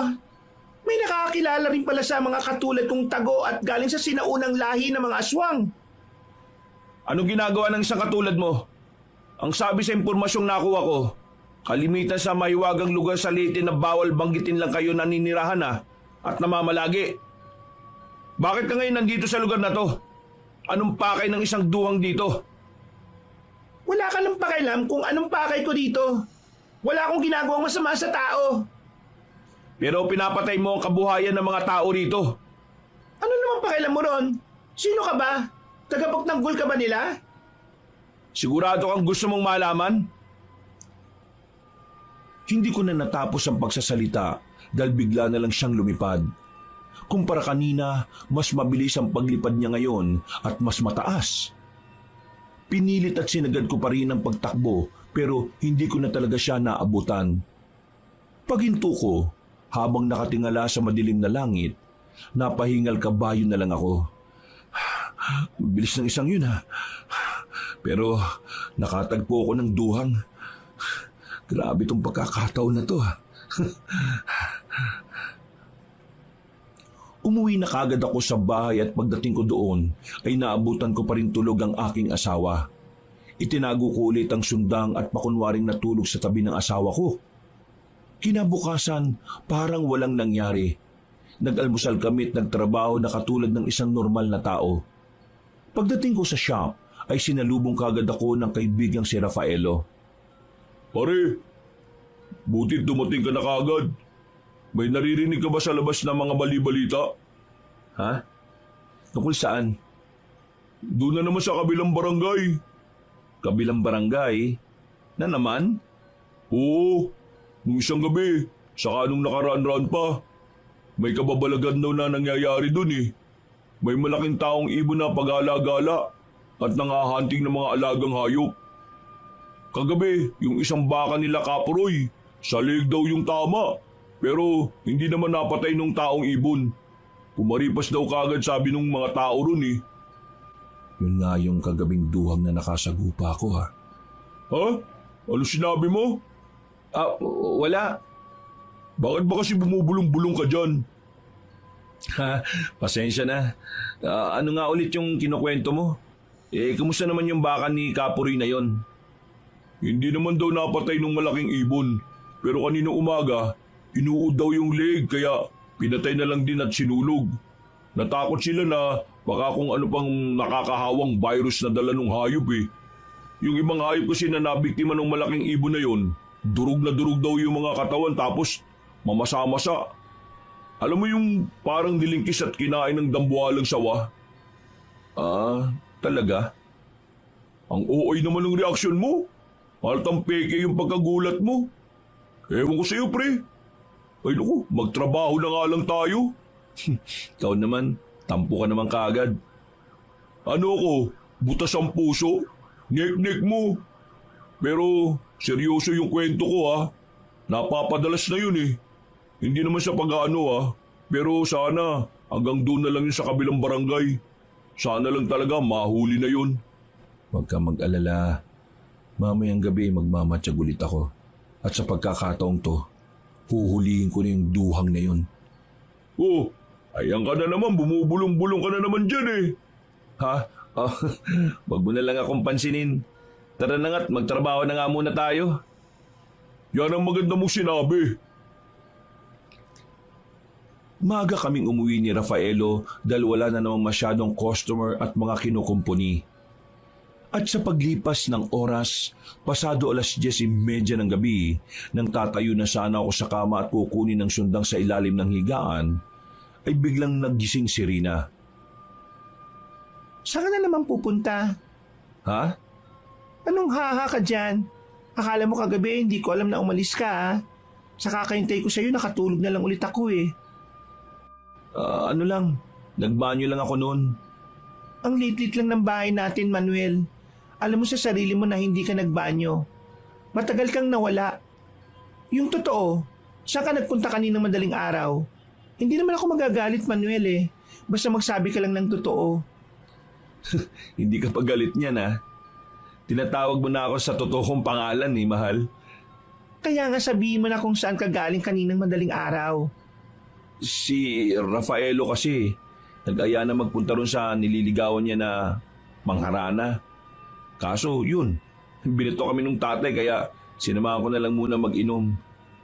may nakakakilala rin pala sa mga katulad kong tago at galing sa sinaunang lahi ng mga aswang. Anong ginagawa ng isang katulad mo? Ang sabi sa impormasyong nakuha ko, kalimitan sa mahiwagang lugar sa Leyte na bawal banggitin lang kayo naninirahan at namamalagi. Bakit ka ngayon nandito sa lugar na to? Anong pakay ng isang duhang dito? Wala ka nang pakialam kung anong pakay ko dito. Wala akong ginagawang masama sa tao. Pero pinapatay mo ang kabuhayan ng mga tao rito. Ano naman pakialam mo ron? Sino ka ba? Tagapagtanggol ka ba nila? Sigurado kang gusto mong malaman? Hindi ko na natapos ang pagsasalita dahil bigla na lang siyang lumipad. Kumpara kanina, mas mabilis ang paglipad niya ngayon at mas mataas. Pinilit at sinagad ko pa rin ang pagtakbo pero hindi ko na talaga siya naabutan. Paghinto ko, habang nakatingala sa madilim na langit, napahingal kabayo na lang ako. Bilis ng isang yun Pero nakatagpo ko ng duhang. Grabe tong pagkakataon na to Umuwi na kagad ako sa bahay at pagdating ko doon ay naabutan ko pa rin tulog ang aking asawa. Itinago ko ulit ang sundang at pakunwaring natulog sa tabi ng asawa ko. Kinabukasan, parang walang nangyari. Nag-almusal kami at nagtrabaho na katulad ng isang normal na tao. Pagdating ko sa shop, ay sinalubong kagad ako ng kaibigang si Rafaelo. Pare, butit dumating ka na kagad. May naririnig ka ba sa labas ng mga bali-balita? Ha? Tungkol saan? Doon na naman sa kabilang barangay. Kabilang barangay? Na naman? Oo, nung isang gabi, saka nung nakaraan-raan pa. May kababalagan daw na nangyayari doon May malaking taong ibon na pag-alagala at nangahanting ng mga alagang hayop. Kagabi, yung isang baka nila Kapuroy, sa leeg daw yung tama. Pero hindi naman napatay nung taong ibon. Pumaripas daw kagad sabi nung mga tao ron Yun nga yung kagabing duhang na nakasagupa ko Ha? Ano sinabi mo? Wala. Bakit ba kasi bumubulong-bulong ka dyan? Pasensya na. Ano nga ulit yung kinukwento mo? Kumusta naman yung baka ni Kapuroy na yon? Hindi naman daw napatay nung malaking ibon. Pero kanina umaga, inuod daw yung leg kaya pinatay na lang din at sinulog. Natakot sila na baka kung ano pang nakakahawang virus na dala ng hayop Yung ibang hayop kasi na nabiktima ng malaking ibon na yon, durog na durog daw yung mga katawan tapos mamasa-masa. Alam mo yung parang nilingkis at kinain ng dambuhalang sawa? Talaga? Ang ooy naman ng reaksyon mo. Halatang peke yung pagkagulat mo. Ewan ko sa'yo, pre. Ay naku, magtrabaho na nga lang tayo. Ikaw naman, tampo ka naman kaagad. Ano ako, butas ang puso? Nek-nek mo. Pero seryoso yung kwento ko Napapadalas na yun Hindi naman sa pag-aano Pero sana hanggang doon na lang yun sa kabilang barangay. Sana lang talaga mahuli na yun. Huwag ka mag-alala. Mamayang gabi magmamatsyag ulit ako. At sa pagkakataong to, huhulihin ko na yung duhang na yun. Oh, ayan ka na naman, bumubulong-bulong ka na naman dyan Ha? Wag mo na lang akong pansinin. Tara na nga't magtrabaho na nga muna tayo. Yan ang maganda mong sinabi. Maaga kaming umuwi ni Rafaelo dahil wala na namang masyadong customer at mga kinukumpuni. At sa paglipas ng oras, pasado 10:30 ng gabi, nang tatayo na sana ako sa kama at kukunin ng sundang sa ilalim ng higaan, ay biglang nagising si Rina. Saan ka na naman pupunta? Ha? Anong haha ka dyan? Akala mo kagabi hindi ko alam na umalis ka Sa kakahintay ko sa'yo nakatulog na lang ulit ako Ano lang, Nagbanyo lang ako noon. Ang litlit lang ng bahay natin, Manuel. Alam mo sa sarili mo na hindi ka nagbanyo. Matagal kang nawala. Yung totoo, saan ka nagpunta kaninang madaling araw? Hindi naman ako magagalit, Manuel eh. Basta magsabi ka lang ng totoo. Hindi ka pa galit niyan ha. Tinatawag mo na ako sa totoo kong pangalan mahal. Kaya nga sabihin mo na kung saan ka galing kaninang madaling araw. Si Rafaelo kasi, nag-aya na magpunta ron sa nililigawan niya na mangharana. Kaso yun, binito kami nung tatay kaya sinamahan ko na lang muna mag-inom.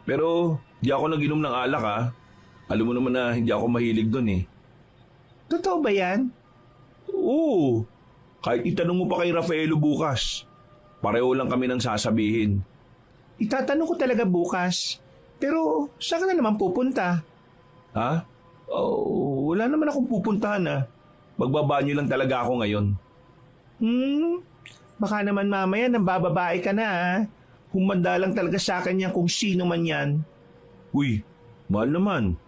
Pero di ako nag-inom ng alak ha. Alam mo naman na hindi ako mahilig doon Totoo ba yan? Oo, kahit itanong mo pa kay Rafaelo bukas. Pareho lang kami nang sasabihin. Itatanong ko talaga bukas. Pero saan ka na naman pupunta? Ha? Oh, wala naman akong pupuntahan ha. Magbabanyo lang talaga ako ngayon. Baka naman mamaya nang bababae ka na ha. Humanda lang talaga sa akin yan kung sino man yan. Uy, mahal naman.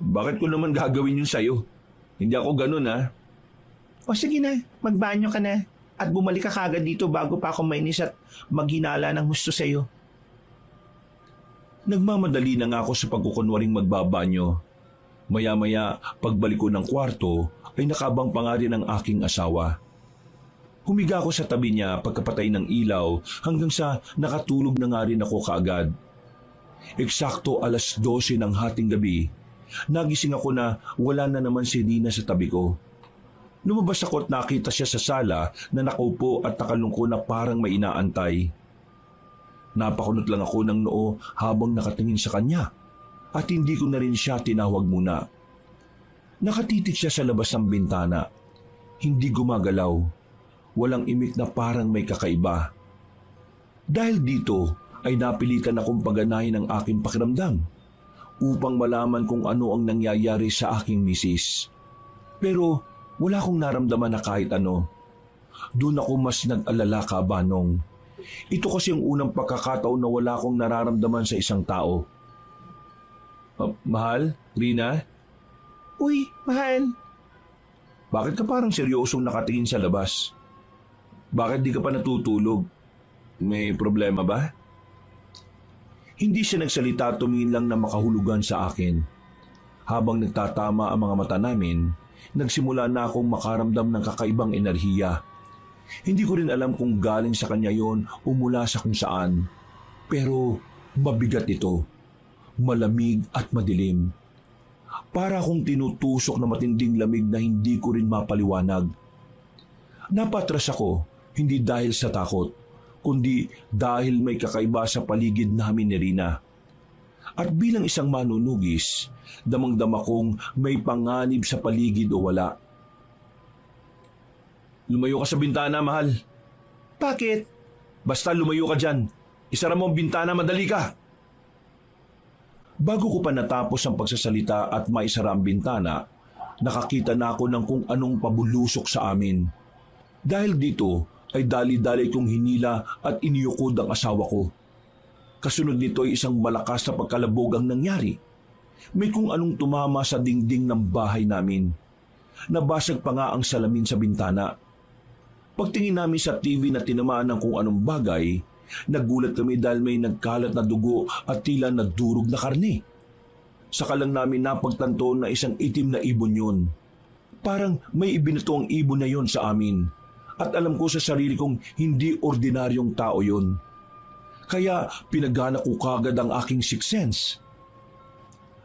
Bakit ko naman gagawin yun sa'yo? Hindi ako ganun ha. O sige na, magbanyo ka na. At bumalik ka kagad dito bago pa ako mainis at maghinala ng gusto sa'yo. Nagmamadali na nga ako sa pagkukunwaring magbabanyo. Maya-maya, pagbalik ko ng kwarto, ay nakabang pa nga rin ang aking asawa. Humiga ako sa tabi niya pagkapatay ng ilaw hanggang sa nakatulog na nga rin ako kaagad. Eksakto 12:00 ng hating gabi, nagising ako na wala na naman si Rina sa tabi ko. Lumabas ako at nakita siya sa sala na nakaupo at nakalungko na parang may inaantay. Napakunot lang ako ng noo habang nakatingin sa kanya at hindi ko na rin siya tinawag muna. Nakatitig siya sa labas ng bintana. Hindi gumagalaw. Walang imik na parang may kakaiba. Dahil dito ay napilitan akong paganahin ang aking pakiramdam upang malaman kung ano ang nangyayari sa aking misis. Pero wala akong naramdaman na kahit ano. Doon ako mas nag-alala kabanong. Ito kasi ang unang pagkakataon na wala akong nararamdaman sa isang tao. Mahal? Rina? Uy, mahal. Bakit ka parang seryosong nakatingin sa labas? Bakit di ka pa natutulog? May problema ba? Hindi siya nagsalita, tumingin lang na makahulugan sa akin. Habang nagtatama ang mga mata namin, nagsimula na akong makaramdam ng kakaibang enerhiya. Hindi ko rin alam kung galing sa kanya yon o mula sa kung saan. Pero mabigat ito, malamig at madilim. Para akong tinutusok na matinding lamig na hindi ko rin mapaliwanag. Napatras ako, hindi dahil sa takot, kundi dahil may kakaiba sa paligid namin ni Rina. At bilang isang manunugis, damang-dama kong may panganib sa paligid o wala. Lumayo ka sa bintana, mahal. Bakit? Basta lumayo ka dyan. Isara mo ang bintana, madali ka. Bago ko pa natapos ang pagsasalita at maisara ang bintana, nakakita na ako ng kung anong pabulusok sa amin. Dahil dito ay dali-dali kong hinila at iniyukod ang asawa ko. Kasunod nito ay isang malakas na pagkalabog ang nangyari. May kung anong tumama sa dingding ng bahay namin. Nabasag pa nga ang salamin sa bintana. Pagtingin namin sa TV na tinamaan ng kung anong bagay, nagulat kami dahil may nagkalat na dugo at tila nadurog na karne. Saka lang namin napagtanto na isang itim na ibon yun. Parang may ibinato ang ibon na yon sa amin. At alam ko sa sarili kong hindi ordinaryong tao yun. Kaya pinagana ko kagad ang aking sixth sense.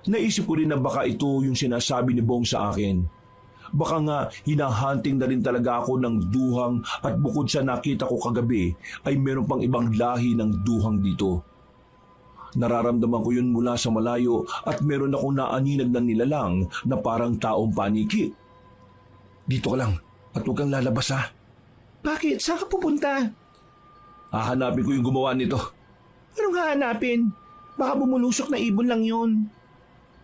Naisip ko rin na baka ito yung sinasabi ni Bong sa akin. Baka nga hinahunting na rin talaga ako ng duhang at bukod sa nakita ko kagabi ay meron pang ibang lahi ng duhang dito. Nararamdaman ko yun mula sa malayo at meron akong naaninag na nilalang na parang taong paniki. Dito ka lang at huwag kang lalabas ha. Bakit? Saan ka pupunta? Hahanapin ko yung gumawa nito. Anong hahanapin? Baka bumulusok na ibon lang yun.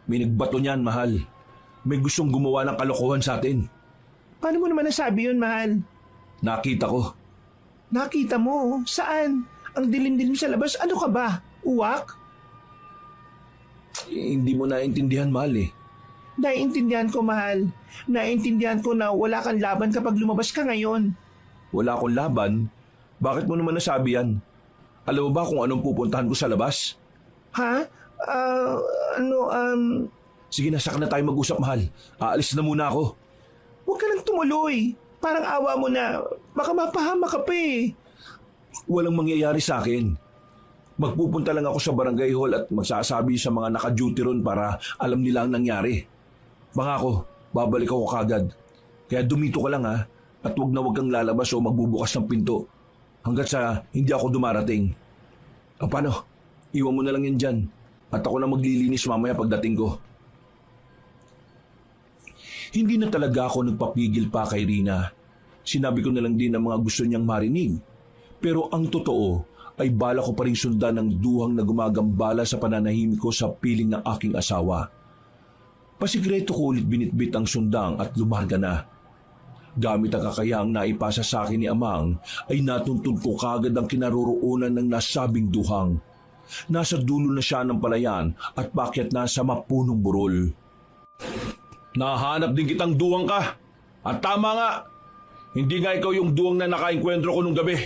May nagbato niyan, mahal. May gustong gumawa ng kalokohan sa atin. Paano mo naman nasabi yun, mahal? Nakita ko. Nakita mo? Saan? Ang dilim-dilim sa labas. Ano ka ba? Uwak? Hindi mo naintindihan, mahal eh. Naiintindihan ko, mahal. Naiintindihan ko na wala kang laban kapag lumabas ka ngayon. Wala akong laban? Bakit mo naman nasabi yan? Alam mo ba kung anong pupuntahan ko sa labas? Ha? Ano, Sige na, saka na tayo mag-usap, mahal. Aalis na muna ako. Huwag ka nang tumuloy. Parang awa mo na. Baka mapahama ka pa eh. Walang mangyayari sa akin. Magpupunta lang ako sa barangay hall at magsasabi sa mga naka-duty ron para alam nila ang nangyari. Pangako, babalik ako kagad. Kaya dumito ka lang ha, at wag kang lalabas o magbubukas ng pinto hanggat sa hindi ako dumarating. O paano? Iwan mo na lang yan dyan at ako na maglilinis mamaya pagdating ko. Hindi na talaga ako nagpapigil pa kay Rina. Sinabi ko na lang din ang mga gusto niyang marinig. Pero ang totoo ay bala ko pa rin sundan ng duhang na gumagambala sa pananahimik ko sa piling ng aking asawa. Pasikreto ko ulit binitbit ang sundang at lumarga na. Gamit ang kakayang naipasa sa akin ni Amang ay natuntun ko kagad ang kinaroroonan ng nasabing duhang. Nasa dulo na siya ng palayan at pakyat na sa mapunong burol. Nahanap din kitang duwang ka. At tama nga. Hindi nga ikaw yung duwang na nakainkwentro ko nung gabi.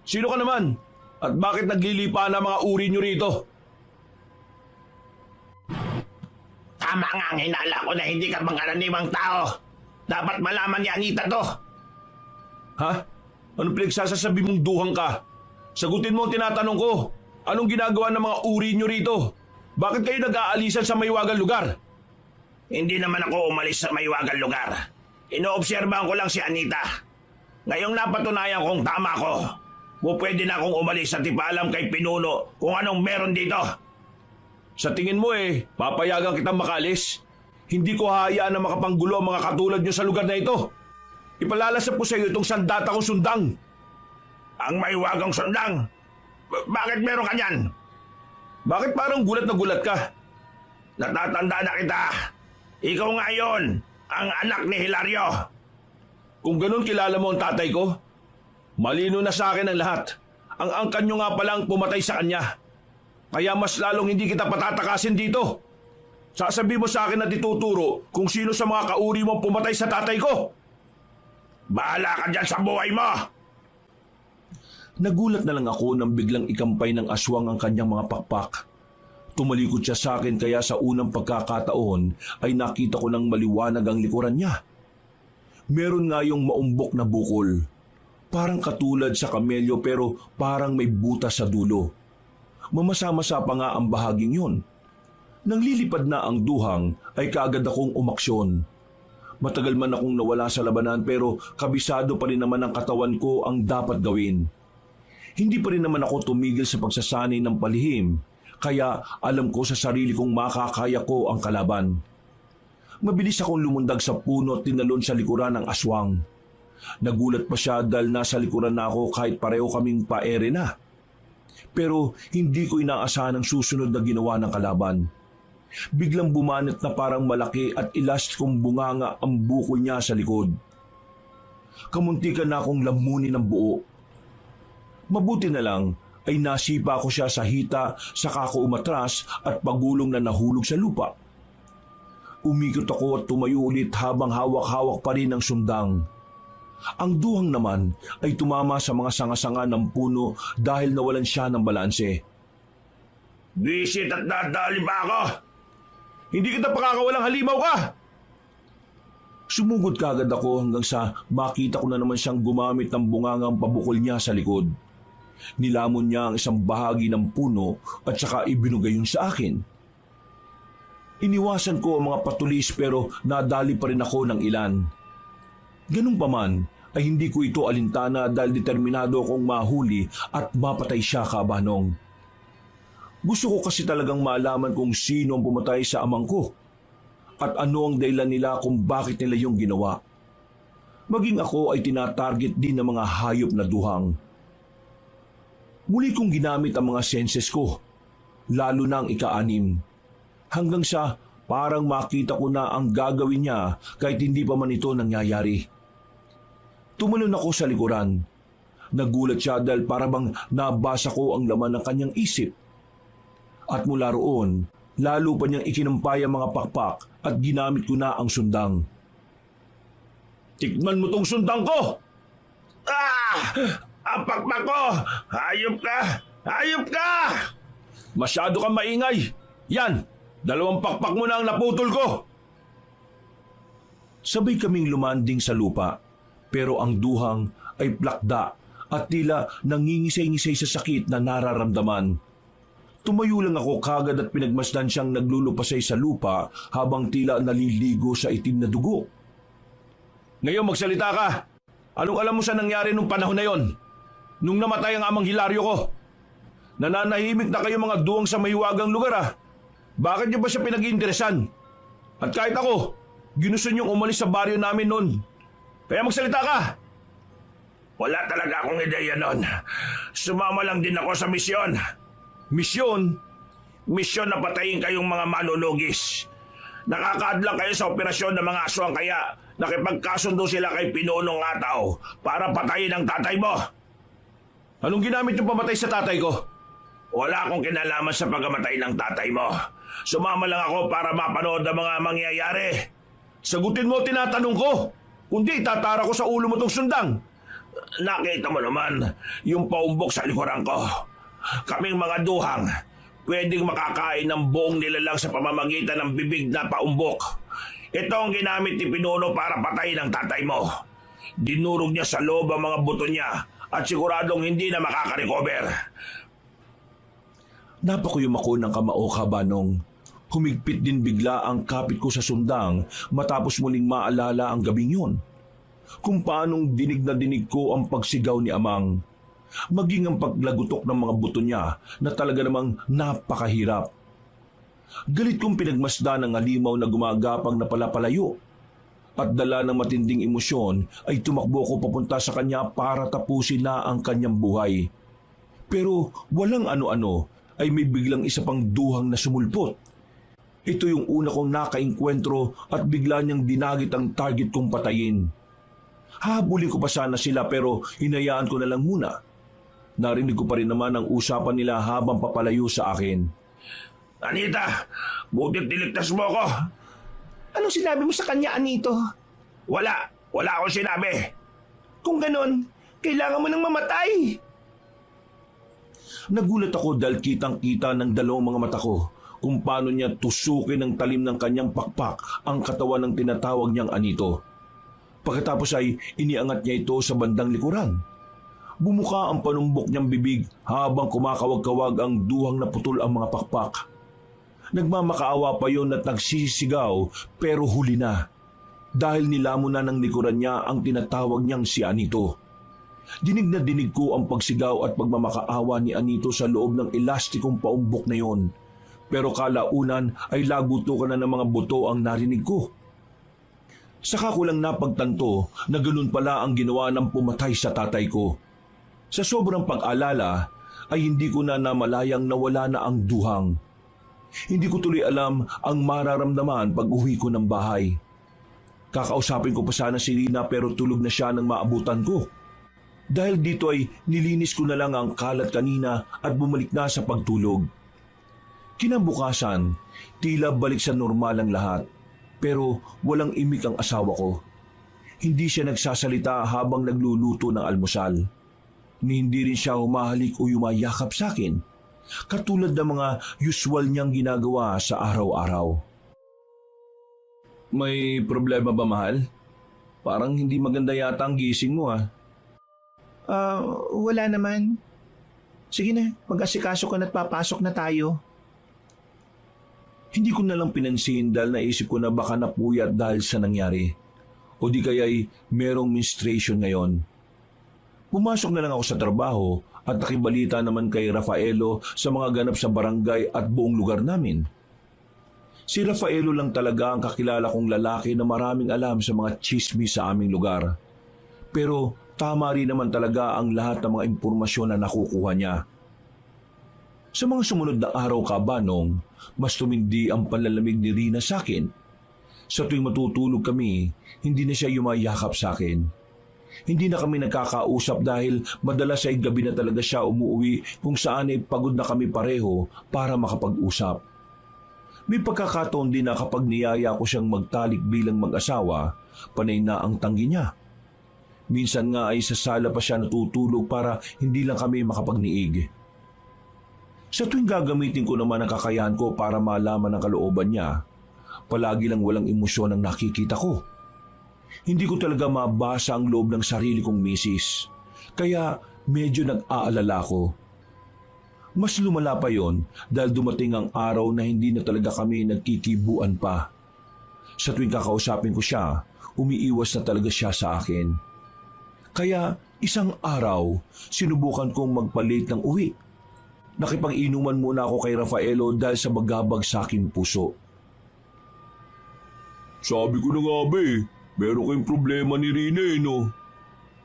Sino ka naman? At bakit naglilipa na mga uri nyo rito? Tama nga ang hinala ko na hindi ka pangkaraniwang tao. Dapat malaman ni Anita to. Ha? Anong pinagsasasabi mong duhang ka? Sagutin mo ang tinatanong ko. Anong ginagawa ng mga uri nyo rito? Bakit kayo nag-aalisan sa maywagang lugar? Hindi naman ako umalis sa maywagang lugar. Inoobserbahan ko lang si Anita. Ngayong napatunayan kong tama ko, pwede na akong umalis at ipaalam kay Pinuno kung anong meron dito. Sa tingin mo papayagan kitang makalis? Hindi ko hahayaan na makapanggulo ang mga katulad nyo sa lugar na ito. Ipalalasap ko sa iyo itong sandata kong sundang. Ang maywagang sundang? Bakit meron ka niyan? Bakit parang gulat na gulat ka? Natatanda na kita. Ikaw nga yon, ang anak ni Hilario. Kung ganun kilala mo ang tatay ko, malino na sa akin ang lahat. Ang angkan nyo nga palang pumatay sa kanya. Kaya mas lalong hindi kita patatakasin dito. Sasabi mo sa akin at ituturo kung sino sa mga kauri mo pumatay sa tatay ko. Bahala ka dyan sa buhay mo. Nagulat na lang ako nang biglang ikampay ng aswang ang kanyang mga pakpak. Tumalikod siya sa akin kaya sa unang pagkakataon ay nakita ko ng maliwanag ang likuran niya. Meron nga yung maumbok na bukol. Parang katulad sa kamelyo pero parang may butas sa dulo. Mamasa-masa pa nga ang bahaging yun. Nang lilipad na ang duhang ay kaagad akong umaksyon. Matagal man akong nawala sa labanan pero kabisado pa rin naman ang katawan ko ang dapat gawin. Hindi pa rin naman ako tumigil sa pagsasanay ng palihim, kaya alam ko sa sarili kong makakaya ko ang kalaban. Mabilis akong lumundag sa puno at tinalon sa likuran ng aswang. Nagulat pa siya dahil nasa likuran na ako kahit pareho kaming paere na. Pero hindi ko inaasahan ang susunod na ginawa ng kalaban. Biglang bumanat na parang malaki at ilas kong bunganga ang bukol niya sa likod. Kamuntikan na akong lamunin ng buo. Mabuti na lang ay nasipa ko siya sa hita saka ako umatras at pagulong na nahulog sa lupa. Umikot ako at tumayo ulit habang hawak-hawak pa rin ang sundang. Ang duhang naman ay tumama sa mga sanga-sanga ng puno dahil nawalan siya ng balanse. Bisit at nadali pa ako. Hindi kita pakakawalang halimaw ka! Sumugod kagad ako hanggang sa makita ko na naman siyang gumamit ng bungangang pabukol niya sa likod. Nilamon niya ang isang bahagi ng puno at saka ibinugay yun sa akin. Iniwasan ko ang mga patulis pero nadali pa rin ako ng ilan. Ganun pa man ay hindi ko ito alintana dahil determinado akong mahuli at mapatay siya kabanong. Gusto ko kasi talagang malaman kung sino ang pumatay sa amang ko at ano ang dahilan nila kung bakit nila yung ginawa. Maging ako ay tinatarget din ng mga hayop na duhang. Muli kong ginamit ang mga senses ko, lalo na ang ika-6, hanggang sa parang makita ko na ang gagawin niya kahit hindi pa man ito nangyayari. Tumalon ako sa likuran. Nagulat siya dahil parang nabasa ko ang laman ng kanyang isip. At mula roon, lalo pa niyang ikinampay ang mga pakpak at ginamit ko na ang sundang. Tikman mo tong sundang ko! Ah! Ang pakpak ko! Hayop ka! Hayop ka! Masyado kang maingay! Yan! 2 pakpak mo na ang naputol ko! Sabay kaming lumanding sa lupa, pero ang duhang ay plakda at tila nangingisay-ngisay sa sakit na nararamdaman. Tumayo lang ako kagad at pinagmasdan siyang naglulupasay sa lupa habang tila naliligo sa itim na dugo. Ngayon magsalita ka! Anong alam mo sa nangyari nung panahon na yon? Nung namatay ang amang Hilario ko? Nananahimik na kayo mga duwang sa mahiwagang lugar ah. Bakit niyo ba siya pinag-iinteresan? At kahit ako, ginusto niyong umalis sa baryo namin noon. Kaya magsalita ka! Wala talaga akong ideya nun. Sumama lang din ako sa misyon. Misyon? Misyon na patayin kayong mga manunugis. Nakakaadlang kayo sa operasyon ng mga aswang kaya nakipagkasundo sila kay Pinunong Ataw para patayin ang tatay mo. Anong ginamit yung pamatay sa tatay ko? Wala akong kinalaman sa pagkamatay ng tatay mo. Sumama lang ako para mapanood ang mga mangyayari. Sagutin mo tinatanong ko. Kundi itatara ko sa ulo mo tong sundang. Nakita mo naman yung paumbok sa likuran ko. Kaming mga duhang, pwedeng makakain ng buong nilalang sa pamamagitan ng bibig na paumbok. Ito ang ginamit ni Pinuno para patayin ang tatay mo. Dinurog niya sa loob ang mga buto niya at siguradong hindi na makaka-recover. Napakuyom ako ng kamao kabanong. Humigpit din bigla ang kapit ko sa sundang matapos muling maalala ang gabing yun. Kung paanong dinig na dinig ko ang pagsigaw ni Amang. Maging ang paglagutok ng mga buto niya na talaga namang napakahirap. Galit kong pinagmasdan ang halimaw na gumagapang na palapalayo. At dala ng matinding emosyon ay tumakbo ko papunta sa kanya para tapusin na ang kanyang buhay. Pero walang ano-ano ay may biglang isa pang duhang na sumulpot. Ito yung una kong nakainkwentro at bigla niyang dinagit ang target kong patayin. Habulin ko pa sana sila pero hinayaan ko na lang muna. Narinig ko pa rin naman ang usapan nila habang papalayo sa akin. Anita, butit niligtas mo ako. Anong sinabi mo sa kanya, Anito? Wala akong sinabi. Kung ganon, kailangan mo nang mamatay. Nagulat ako dahil kitang-kita ng 2 mga mata ko kung paano niya tusukin ng talim ng kanyang pakpak ang katawan ng tinatawag niyang Anito. Pagkatapos ay iniangat niya ito sa bandang likuran. Bumuka ang panumbok niyang bibig habang kumakawag-kawag ang duhang naputol ang mga pakpak. Nagmamakaawa pa yon at nagsisigaw pero huli na dahil nilamon na ng likuran niya ang tinatawag niyang si Anito. Dinig na dinig ko ang pagsigaw at pagmamakaawa ni Anito sa loob ng elastikong paumbok na yon. Pero kalaunan ay lagutukan na ng mga buto ang narinig ko. Saka ko lang napagtanto na ganun pala ang ginawa ng pumatay sa tatay ko. Sa sobrang pag-alala ay hindi ko na namalayang nawala na ang duhang. Hindi ko tuloy alam ang mararamdaman pag uwi ko ng bahay. Kakausapin ko pa sana si Rina pero tulog na siya nang maabutan ko. Dahil dito ay nilinis ko na lang ang kalat kanina at bumalik na sa pagtulog. Kinabukasan, tila balik sa normal ang lahat. Pero walang imik ang asawa ko. Hindi siya nagsasalita habang nagluluto ng almusal. Ni hindi rin siya humahalik o yumayakap sa akin, katulad ng mga usual niyang ginagawa sa araw-araw. May problema ba, mahal? Parang hindi maganda yata ang gising mo ah. Wala naman. Sige na, mag-asikaso ka na't papasok na tayo. Hindi ko na lang pinansin dahil naisip ko na baka napuyat dahil sa nangyari. O di kaya'y merong menstruation ngayon. Pumasok na lang ako sa trabaho at nakibalita naman kay Rafaelo sa mga ganap sa barangay at buong lugar namin. Si Rafaelo lang talaga ang kakilala kong lalaki na maraming alam sa mga chismis sa aming lugar. Pero tama rin naman talaga ang lahat ng mga impormasyon na nakukuha niya. Sa mga sumunod na araw kabanong, mas tumindi ang panlalamig ni Rina sa akin. Sa tuwing matutulog kami, hindi na siya yumayakap sa akin. Hindi na kami nagkakausap dahil madalas ay gabi na talaga siya umuwi kung saan ay pagod na kami pareho para makapag-usap. May pagkakataon din na kapag niyaya ko siyang magtalik bilang mag-asawa, panay na ang tanggi niya. Minsan nga ay sa sala pa siya natutulog para hindi lang kami makapagniig. Sa tuwing gagamitin ko naman ang kakayahan ko para malaman ang kalooban niya, palagi lang walang emosyon ang nakikita ko. Hindi ko talaga mabasa ang loob ng sarili kong misis, kaya medyo nag-aalala ko. Mas lumala pa yon dahil dumating ang araw na hindi na talaga kami nagkikibuan pa. Sa tuwing kakausapin ko siya, umiiwas na talaga siya sa akin. Kaya isang araw, sinubukan kong magpalit ng uwi. Nakipag-inuman muna ako kay Rafaelo dahil sa magabag sa aking puso. Sabi ko na nga ba meron kayong problema ni Rina no?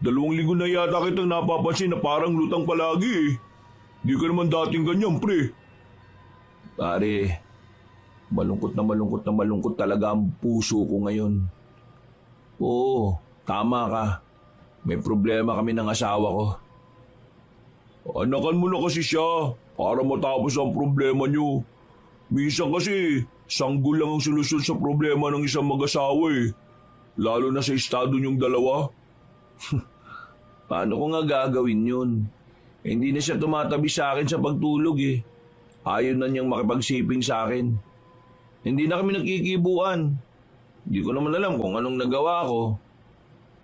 2 linggo na yata kitang napapansin na parang lutang palagi Di ka naman dating ganyan, pre. Pare, malungkot na malungkot talaga ang puso ko ngayon. Oo, tama ka. May problema kami ng asawa ko. Anakan mo na kasi siya para matapos ang problema niyo. Minsan kasi, sanggol lang ang solusyon sa problema ng isang mag-asawa Lalo na sa estado niyong dalawa. Paano ko nga gagawin yun? Hindi na siya tumatabi sa akin sa pagtulog Ayaw na niyang makipagsiping sa akin. Hindi na kami nagkikibuan. Hindi ko naman alam kung anong nagawa ko.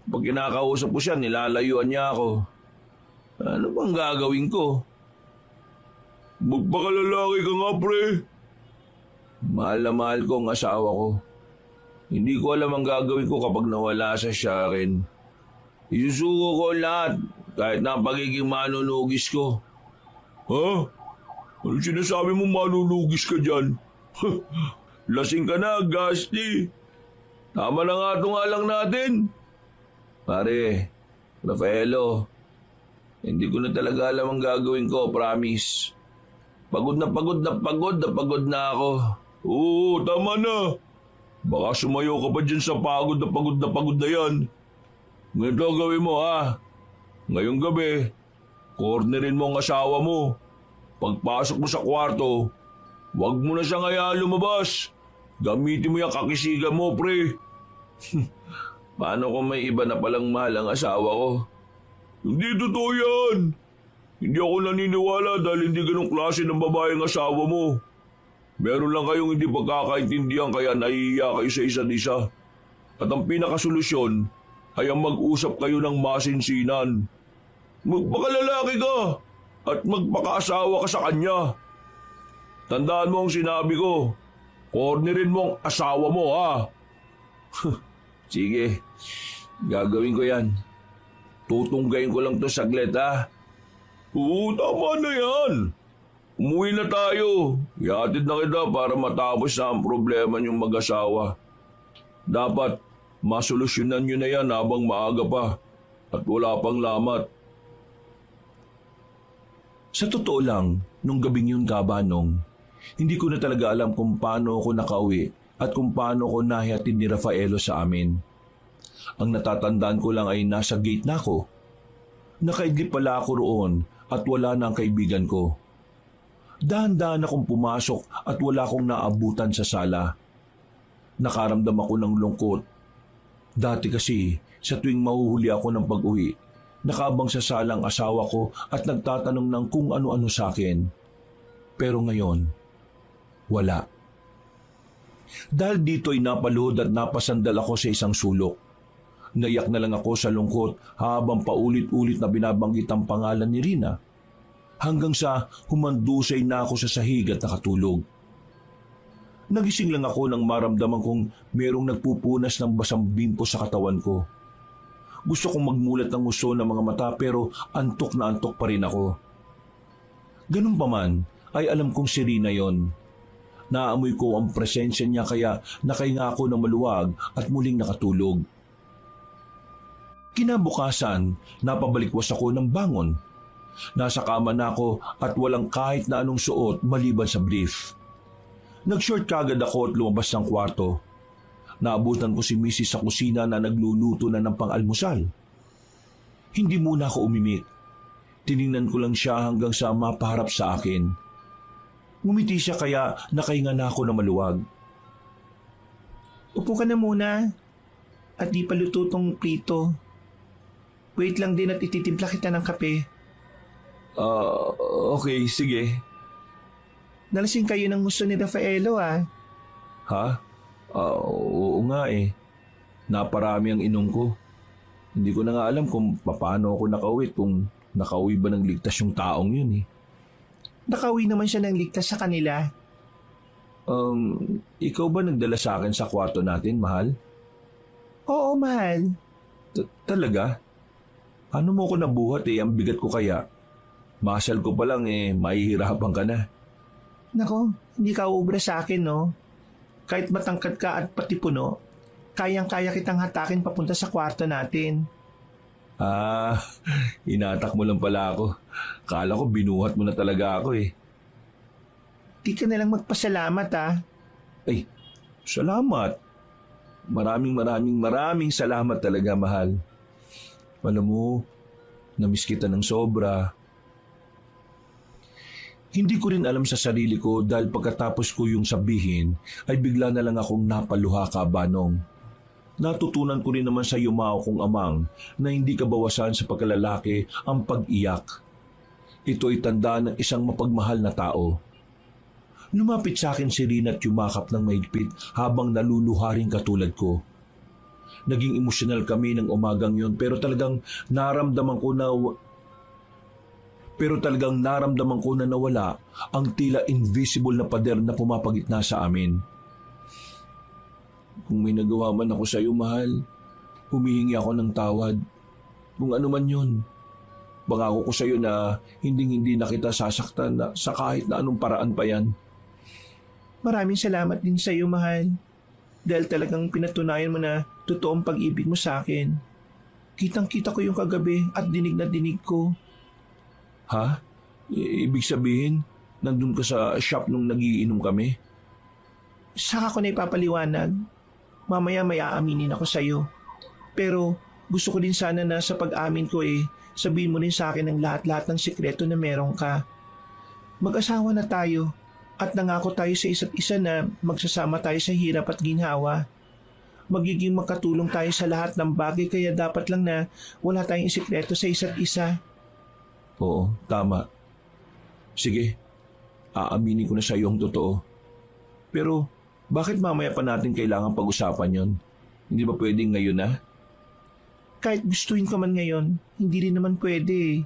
Pag kinakausap ko siya, nilalayuan niya ako. Ano bang gagawin ko? Magpakalalaki ka nga, pre. Mahal na mahal ko ang asawa ko. Hindi ko alam ang gagawin ko kapag nawala sa akin. Isusuko ko lahat kahit na ang pagiging manunugis ko. Ha? Ano sinasabi mo manunugis ka dyan? Lasing ka na, Gasti. Tama na nga ito nga lang natin. Pare, Rafaelo, hindi ko na talaga alam ang gagawin ko, promise. Pagod na ako. Oo, tama na. Baka sumayo ka pa dyan sa pagod na yan. Ganito ang gawin mo Ngayong gabi, cornerin mo ang asawa mo. Pagpasok mo sa kwarto, huwag mo na siyang hayaan lumabas. Gamitin mo yung kakisigan mo, pre. Paano kung may iba na palang mahal ang asawa ko? Hindi totoo yan. Hindi ako naniniwala dahil hindi ganong klase ng babae ang asawa mo. Meron lang kayong hindi pagkakaintindihan kaya nahihiya kayo sa isa't isa. At ang pinakasolusyon ay ang mag-usap kayo ng masinsinan. Magpakalalaki ka at magpakaasawa ka sa kanya. Tandaan mo ang sinabi ko. Cornerin mo ang asawa mo, Sige, gagawin ko yan. Tutunggayin ko lang to saglit, Oo, tama na yan. Umuwi na tayo. Ihatid na kita para matapos na ang problema niyong mag-asawa. Dapat masolusyonan niyo na yan habang maaga pa at wala pang lamat. Sa totoo lang, nung gabing yun kabanong, hindi ko na talaga alam kung paano ako nakauwi at kung paano ko nahihatid ni Rafaelo sa amin. Ang natatandaan ko lang ay nasa gate na ako. Nakaidlip pala ako roon at wala na ang kaibigan ko. Dahan-dahan akong pumasok at wala akong naabutan sa sala. Nakaramdam ako ng lungkot. Dati kasi, sa tuwing mahuhuli ako ng pag-uwi, nakaabang sa sala ang asawa ko at nagtatanong ng kung ano-ano sa akin. Pero ngayon, wala. Dahil dito ay napaluhod at napasandal ako sa isang sulok. Naiyak na lang ako sa lungkot habang paulit-ulit na binabanggit ang pangalan ni Rina. Hanggang sa humandusay na ako sa sahig at nakatulog. Nagising lang ako nang maramdaman kong merong nagpupunas ng basang bimpo sa katawan ko. Gusto kong magmulat ng gusto ng mga mata pero antok na antok pa rin ako. Ganun pa man ay alam kong si Rina yon. Naamoy ko ang presensya niya kaya nakahinga ako ng maluwag at muling nakatulog. Kinabukasan, napabalikwas ako ng bangon. Nasa kama na ako at walang kahit na anong suot maliban sa brief. Nag-short kagad ako at lumabas ng kwarto. Naabutan ko si Mrs. sa kusina na nagluluto na ng pang-almusal. Hindi muna ako umimik. Tiningnan ko lang siya hanggang sa mapaharap sa akin. Ngumiti siya kaya nakahinga na ako na maluwag. Upo ka na muna. At di pa luto tong prito. Wait lang din at ititimpla kita ng kape. Okay, sige. Nalasing kayo ng gusto ni Rafaelo ah. Ha? Oo nga eh. Naparami ang inom ko. Hindi ko na nga alam kung paano ako nakauwi, kung nakauwi ba ng ligtas yung taong yun eh. Nakauwi naman siya ng ligtas sa kanila. Ikaw ba nagdala sa akin sa kwarto natin, mahal? Oo, mahal. Talaga? Paano mo ko nabuhat eh? Ang bigat ko kaya. Masal ko pa lang eh, mahihirapan ka na. Nako, hindi ka uubra sa akin, no? Kahit matangkad ka at pati puno, kayang-kaya kitang hatakin papunta sa kwarto natin. Inatak mo lang pala ako. Kala ko binuhat mo na talaga ako eh. Di ka na lang magpasalamat, ah. Ay, salamat. Maraming salamat talaga, mahal. Alam mo, namiss kita ng sobra. Hindi ko rin alam sa sarili ko dahil pagkatapos ko yung sabihin ay bigla na lang akong napaluha ka, Banong. Natutunan ko rin naman sa yumao kong amang na hindi kabawasan sa pagkalalaki ang pag-iyak. Ito ay tanda ng isang mapagmahal na tao. Lumapit sa akin si Rina at yumakap ng mahigpit habang naluluha rin katulad ko. Naging emosyonal kami ng umagang yon pero talagang naramdaman ko na nawala ang tila invisible na pader na pumapagitna sa amin. Kung may nagawa man ako sa iyo, mahal, humihingi ako ng tawad. Kung ano man yun, pangako ko sa iyo na hindi na kita sasaktan na sa kahit na anong paraan pa yan. Maraming salamat din sa iyo, mahal. Dahil talagang pinatunayan mo na totoong pag-ibig mo sa akin. Kitang-kita ko yung kagabi at dinig na dinig ko. Ha? Ibig sabihin, nandun ka sa shop nung nagiinom kami? Saka ko na ipapaliwanag. Mamaya may aaminin ako sa iyo. Pero gusto ko din sana na sa pag-amin ko sabihin mo rin sa akin ang lahat-lahat ng sikreto na meron ka. Mag-asawa na tayo at nangako tayo sa isa't isa na magsasama tayo sa hirap at ginhawa. Magiging makatulong tayo sa lahat ng bagay kaya dapat lang na wala tayong sikreto sa isa't isa. Oo, tama. Sige, aaminin ko na sa iyo ang totoo. Pero bakit mamaya pa natin kailangan pag-usapan yon? Hindi ba pwedeng ngayon na? Kahit gustuin ka man ngayon, hindi rin naman pwede.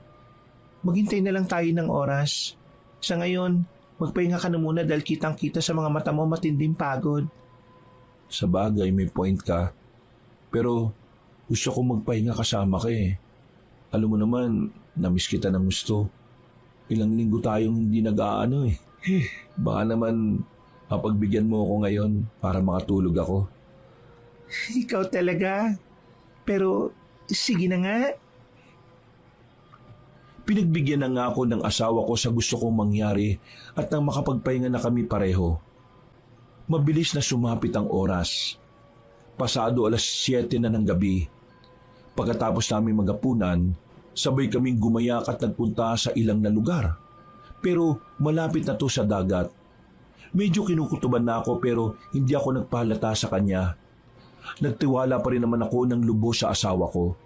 Maghintay na lang tayo ng oras. Sa ngayon, magpahinga ka na muna dahil kitang-kita sa mga mata mo matinding pagod. Sa bagay, may point ka. Pero gusto ko magpahinga kasama ka eh. Alam mo naman, namiss kita ng gusto. Ilang linggo tayong hindi nag-aano eh. Baka naman mapagbigyan mo ako ngayon para makatulog ako. Ikaw talaga. Pero sige na nga. Pinagbigyan na nga ako ng asawa ko sa gusto kong mangyari at nang makapagpahinga na kami pareho. Mabilis na sumapit ang oras. Pasado 7:00 na ng gabi. Pagkatapos namin magapunan, sabay kaming gumayak at nagpunta sa ilang na lugar. Pero malapit na to sa dagat. Medyo kinukutuban na ako pero hindi ako nagpahalata sa kanya. Nagtiwala pa rin naman ako ng lubos sa asawa ko.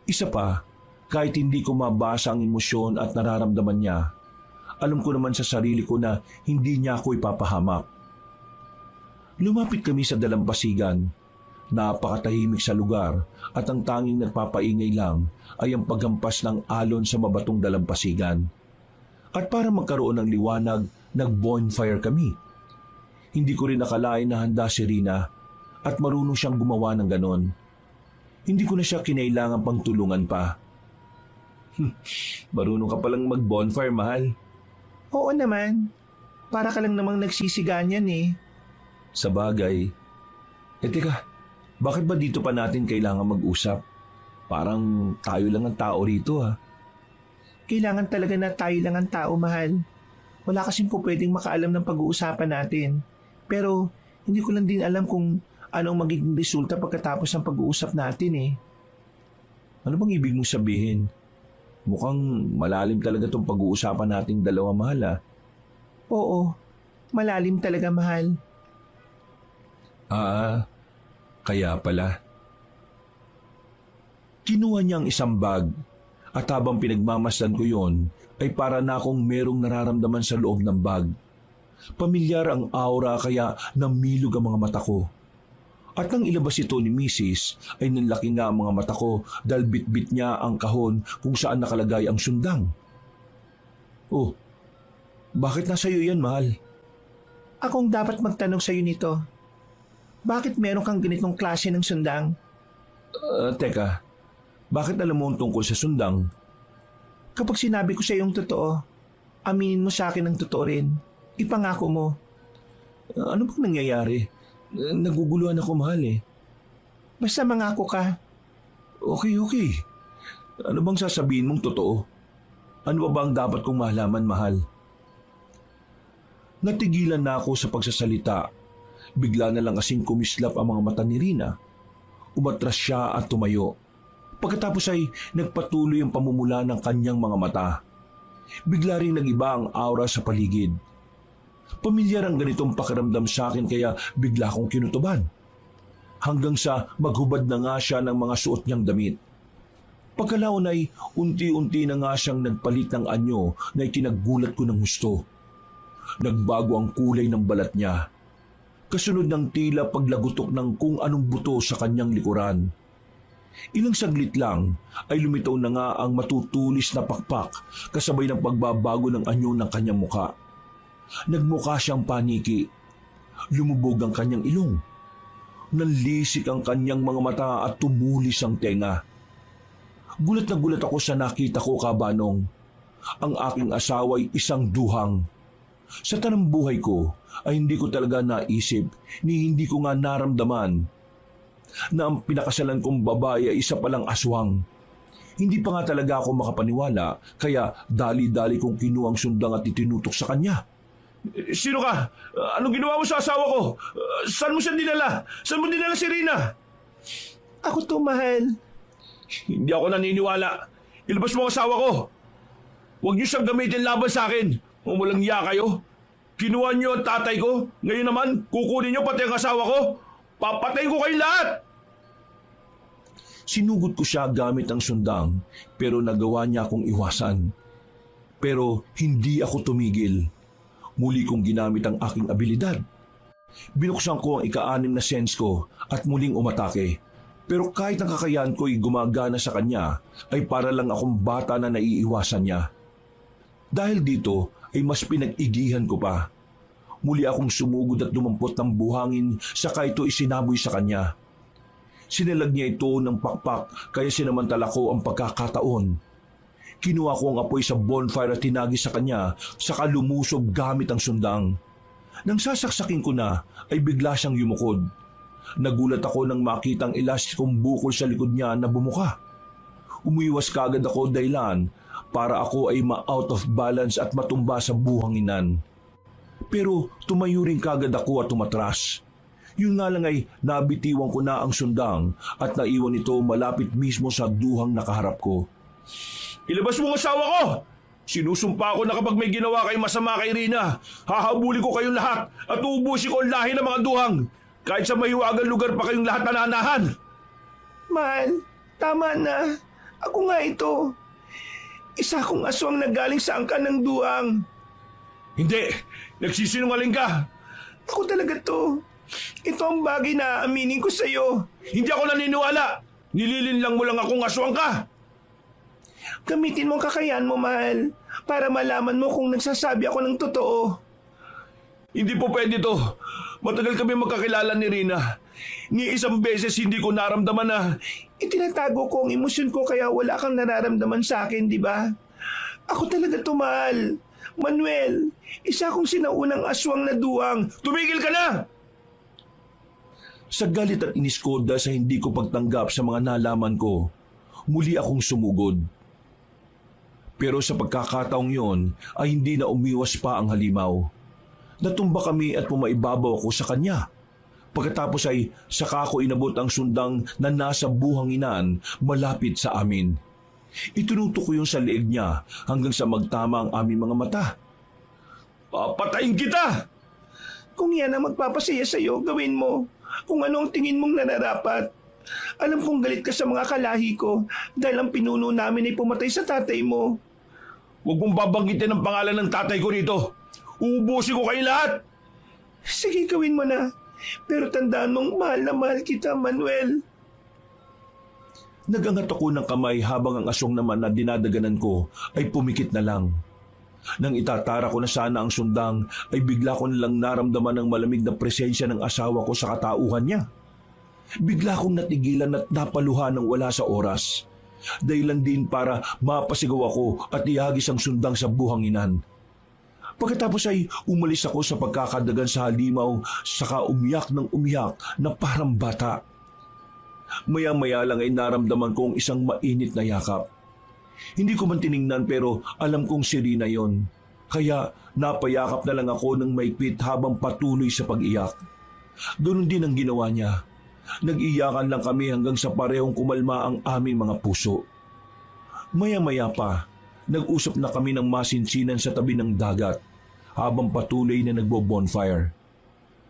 Isa pa, kahit hindi ko mabasa ang emosyon at nararamdaman niya, alam ko naman sa sarili ko na hindi niya ako ipapahamak. Lumapit kami sa dalampasigan. Napakatahimik sa lugar at ang tanging nagpapaingay lang ay ang paghampas ng alon sa mabatong dalampasigan. At para magkaroon ng liwanag, nag-bonfire kami. Hindi ko rin nakalain na handa si Rina at marunong siyang gumawa ng ganon. Hindi ko na siya kinailangan pang tulungan pa. Marunong ka palang mag-bonfire, mahal. Oo naman. Para ka lang namang nagsisigan yan eh. Sa bagay. Teka, bakit ba dito pa natin kailangan mag-usap? Parang tayo lang ang tao rito ha. Kailangan talaga na tayo lang ang tao, mahal. Wala kasing po pwedeng makaalam ng pag-uusapan natin. Pero hindi ko lang din alam kung anong magiging resulta pagkatapos ng pag-uusap natin eh. Ano bang ibig mong sabihin? Mukhang malalim talaga tong pag-uusapan nating dalawa, mahal ha. Oo, malalim talaga, mahal. Kaya pala. Kinuha niya ang isang bag at habang pinagmamasdan ko yon ay para na akong merong nararamdaman sa loob ng bag. Pamilyar ang aura kaya namilog ang mga mata ko. At nang ilabas ito ni Mrs. ay nanlaki nga ang mga mata ko dahil bitbit niya ang kahon kung saan nakalagay ang sundang. Oh, bakit nasa iyo yan, mahal? Akong dapat magtanong sa'yo nito. Bakit meron kang ganitong klase ng sundang? Teka, bakit alam mo ang tungkol sa sundang? Kapag sinabi ko sa iyong totoo, aminin mo sa akin ang totoo rin. Ipangako mo. Ano bang nangyayari? Naguguluhan ako, mahal eh. Basta mangako ka. Okay. Ano bang sasabihin mong totoo? Ano ba ang dapat kong malaman, mahal? Natigilan na ako sa pagsasalita. Bigla na lang kasing kumislap ang mga mata ni Rina. Umatras siya at tumayo. Pagkatapos ay nagpatuloy ang pamumula ng kanyang mga mata. Bigla ring nagiba ang aura sa paligid. Pamilyar ang ganitong pakiramdam sa akin kaya bigla akong kinutuban. Hanggang sa maghubad na nga siya ng mga suot niyang damit. Pagkalaon ay unti-unti na nga siyang nagpalit ng anyo na ikinagulat ko ng husto. Nagbago ang kulay ng balat niya. Kasunod ng tila paglagutok ng kung anong buto sa kanyang likuran. Ilang saglit lang ay lumitaw na nga ang matutulis na pakpak kasabay ng pagbabago ng anyo ng kanyang muka. Nagmukha siyang paniki. Lumubog ang kanyang ilong. Nanlisik ang kanyang mga mata at tumulis ang tenga. Gulat na gulat ako sa nakita ko, Kabanong. Ang aking asawa ay isang duhang. Sa tanang buhay ko ay hindi ko talaga naisip ni hindi ko nga naramdaman na ang pinakasalan kong babae ay isa palang aswang. Hindi pa nga talaga ako makapaniwala kaya dali-dali kong kinuha ang sundang at itinutok sa kanya. Sino ka? Anong ginawa mo sa asawa ko? Saan mo siya dinala? Saan mo dinala si Rina? Ako to, mahal. Hindi ako naniniwala. Ilabas mo ang asawa ko. Huwag niyo siyang gamitin laban sa akin. Kung walang iya kayo. Kinuha niyo ang tatay ko. Ngayon naman, kukunin niyo pati ang asawa ko. Papatayin ko kayong lahat. Sinugod ko siya gamit ang sundang pero nagawa niya akong iwasan. Pero hindi ako tumigil. Muli kong ginamit ang aking abilidad. Binuksan ko ang ika-6 na sense ko at muling umatake. Pero kahit ang kakayahan ko'y gumagana sa kanya, ay para lang akong bata na naiiwasan niya. Dahil dito ay mas pinag-igihan ko pa. Muli akong sumugod at dumampot ng buhangin saka ito isinaboy sa kanya. Sinalag niya ito ng pakpak kaya sinamantala ko ang pagkakataon. Kinuha ko ang apoy sa bonfire at tinagi sa kanya saka lumusob gamit ang sundang. Nang sasaksakin ko na ay bigla siyang yumukod. Nagulat ako nang makita ang elastikong bukol sa likod niya na bumuka. Umiwas kagad ako dahilan para ako ay ma-out of balance at matumba sa buhanginan. Pero tumayo rin kagad ako at tumatras. Yun nga lang ay nabitiwan ko na ang sundang at naiwan ito malapit mismo sa duhang nakaharap ko. Ilabas mo ang asawa ko! Sinusumpa ko na kapag may ginawa kayong masama kay Rina, hahabulin ko kayong lahat at uubusin ko ang lahi ng mga duhang. Kahit sa mahiwagang lugar pa kayong lahat nananahan. Mahal, tama na. Ako nga ito. Isa akong aswang na galing sa angkan ng duwang. Hindi! Nagsisinungaling ka! Ako talaga to. Ito ang bagay na aaminin ko sa'yo. Hindi ako naniniwala! Nililinlang mo lang akong aswang ka! Gamitin mo ang kakayahan mo, mahal, para malaman mo kung nagsasabi ako ng totoo. Hindi po pwede to. Matagal kami magkakilala ni Rina. Ni isang beses hindi ko naramdaman na... Itinatago ko ang emosyon ko kaya wala kang nararamdaman sa akin, di ba? Ako talaga to, mahal. Manuel, isa akong sinaunang aswang na duwang. Tumigil ka na! Sa galit at inis ko dahil sa hindi ko pagtanggap sa mga nalaman ko, muli akong sumugod. Pero sa pagkakataong yon ay hindi na umiwas pa ang halimaw. Natumba kami at pumaibabaw ako sa kanya. Pagkatapos ay saka ko inabot ang sundang na nasa buhanginan malapit sa amin. Itinutok ko yung sa leeg niya hanggang sa magtama ang aming mga mata. Papatayin kita! Kung yan ang magpapasaya sa'yo, gawin mo. Kung ano ang tingin mong nararapat. Alam kong galit ka sa mga kalahi ko dahil ang pinuno namin ay pumatay sa tatay mo. Huwag mong babanggitin ang pangalan ng tatay ko rito. Uubusin ko kayo lahat! Sige, gawin mo na. Pero tandaan mong mahal na mahal kita, Manuel. Nagangat ako ng kamay habang ang asyong naman na dinadaganan ko ay pumikit na lang. Nang itatara ko na sana ang sundang ay bigla ko nilang naramdaman ng malamig na presensya ng asawa ko sa katauhan niya. Bigla kong natigilan at napaluha ng wala sa oras. Dahilan din para mapasigaw ako at ihagis ang sundang sa buhanginan. Pagkatapos ay umalis ako sa pagkakadagan sa halimaw saka umiyak ng umiyak na parang bata. Maya-maya lang ay naramdaman ko ang isang mainit na yakap. Hindi ko man tiningnan pero alam kong si Rina yon. Kaya napayakap na lang ako ng maigpit habang patuloy sa pag-iyak. Ganun din ang ginawa niya. Nag-iyakan lang kami hanggang sa parehong kumalma ang aming mga puso. Maya-maya pa, nag-usap na kami ng masinsinan sa tabi ng dagat habang patuloy na nagbo-bonfire.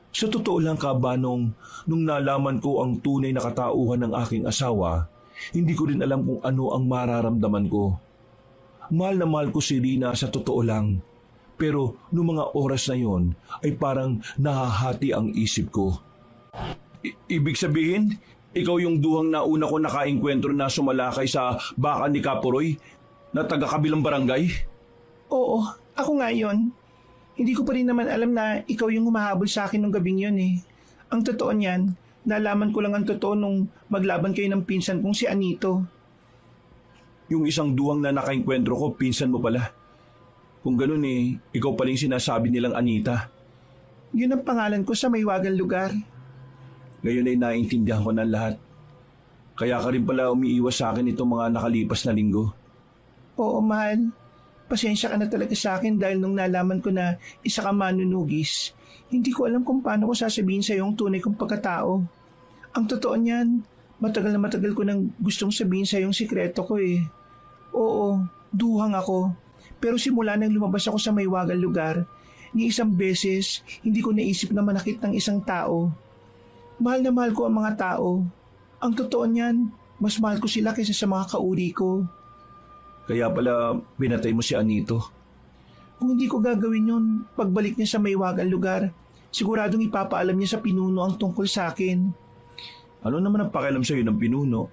Sa totoo lang kabanong, nung nalaman ko ang tunay na katauhan ng aking asawa, hindi ko rin alam kung ano ang mararamdaman ko. Mahal na mahal ko si Rina sa totoo lang, pero noong mga oras na yon ay parang nahahati ang isip ko. Ibig sabihin, ikaw yung duhang nauna ko nakaengkwentro na sumalakay sa baka ni Kaporoy na taga-kabilang barangay? Oo, ako nga yun. Hindi ko pa rin naman alam na ikaw yung humahabol sa akin nung gabing yun eh. Ang totoo niyan, nalaman ko lang ang totoo nung maglaban kayo ng pinsan kong si Anito. Yung isang duwang na nakaengkwentro ko, pinsan mo pala. Kung ganun eh, ikaw pala yung sinasabi nilang Anita. Yun ang pangalan ko sa maywagang lugar. Ngayon ay naiintindihan ko ng lahat. Kaya ka rin pala umiiwas sa akin itong mga nakalipas na linggo. Oo, mahal. Pasensya ka na talaga sa akin dahil nung nalaman ko na isa ka manunugis, hindi ko alam kung paano ko sasabihin sa iyo ang tunay kong pagkatao. Ang totoo niyan, matagal na matagal ko nang gustong sabihin sa iyo ang sikreto ko eh. Oo, duhang ako. Pero simula nang lumabas ako sa maywagang lugar, ni isang beses, hindi ko naisip na manakit ng isang tao. Mahal na mahal ko ang mga tao. Ang totoo niyan, mas mahal ko sila kaysa sa mga kauri ko. Kaya pala binatay mo si Anito. Kung hindi ko gagawin yun, pagbalik niya sa maywagang lugar, siguradong ipapaalam niya sa pinuno ang tungkol sa akin. Ano naman ang pakialam sa'yo ng pinuno?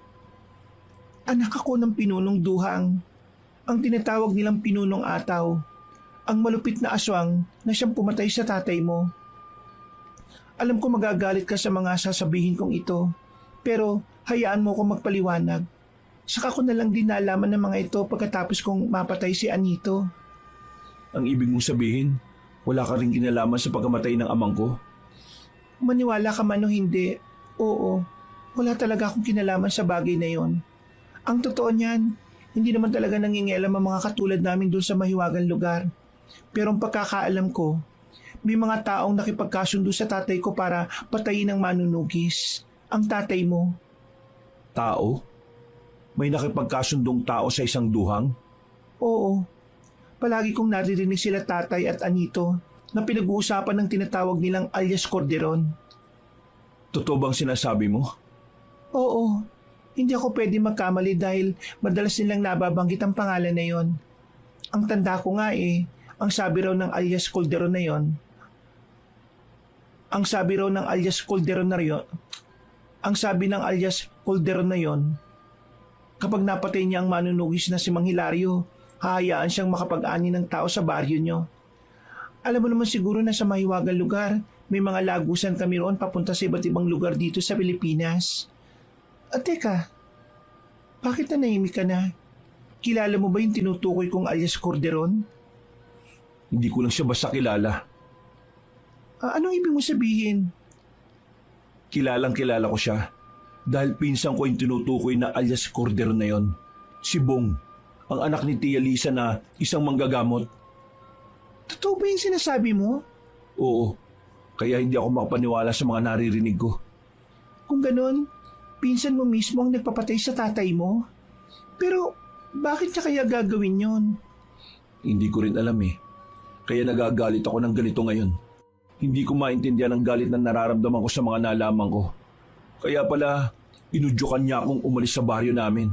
Anak ako ng pinunong duhang. Ang tinatawag nilang pinunong ataw. Ang malupit na aswang na siyang pumatay sa tatay mo. Alam ko magagalit ka sa mga sasabihin kong ito, pero hayaan mo akong magpaliwanag. Saka ko na lang din nalaman ng mga ito pagkatapos kong mapatay si Anito. Ang ibig mong sabihin, wala ka rin kinalaman sa pagkamatay ng amang ko? Maniwala ka man o hindi, oo, wala talaga akong kinalaman sa bagay na yon. Ang totoo niyan, hindi naman talaga nangingialam ang mga katulad namin doon sa mahiwagang lugar. Pero ang pagkakaalam ko, may mga taong nakipagkasundo sa tatay ko para patayin ng manunugis. Ang tatay mo. Tao? May nakipagkasundong tao sa isang duhang? Oo. Palagi kong naririnig sila tatay at Anito na pinag-uusapan ng tinatawag nilang alias Corderon. Totoo bang sinasabi mo? Oo. Hindi ako pwede magkamali dahil madalas nilang nababanggit ang pangalan na yon. Ang tanda ko nga eh, ang sabi raw ng alias Calderon na yon. Ang sabi ng alias Calderon na yon, kapag napatay niya ang manunugis na si Mang Hilario, hahayaan siyang makapag-ani ng tao sa baryo niyo. Alam mo naman siguro na sa mahiwagang lugar, may mga lagusan kami roon papunta sa iba't ibang lugar dito sa Pilipinas. At teka, bakit na nahimik ka na? Kilala mo ba yung tinutukoy kong alias Corderon? Hindi ko lang siya basta kilala. Anong ibig mo sabihin? Kilalang kilala ko siya dahil pinsan ko yung tinutukoy na alias Corderon na yon. Si Bong, ang anak ni Tia Lisa na isang manggagamot. Totoo ba yung sinasabi mo? Oo, kaya hindi ako makapaniwala sa mga naririnig ko. Kung ganun, pinsan mo mismo ang nagpapatay sa tatay mo? Pero bakit niya kaya gagawin yon? Hindi ko rin alam eh. Kaya nagagalit ako ng ganito ngayon. Hindi ko maintindihan ang galit na nararamdaman ko sa mga nalaman ko. Kaya pala, inudyukan niya akong umalis sa baryo namin.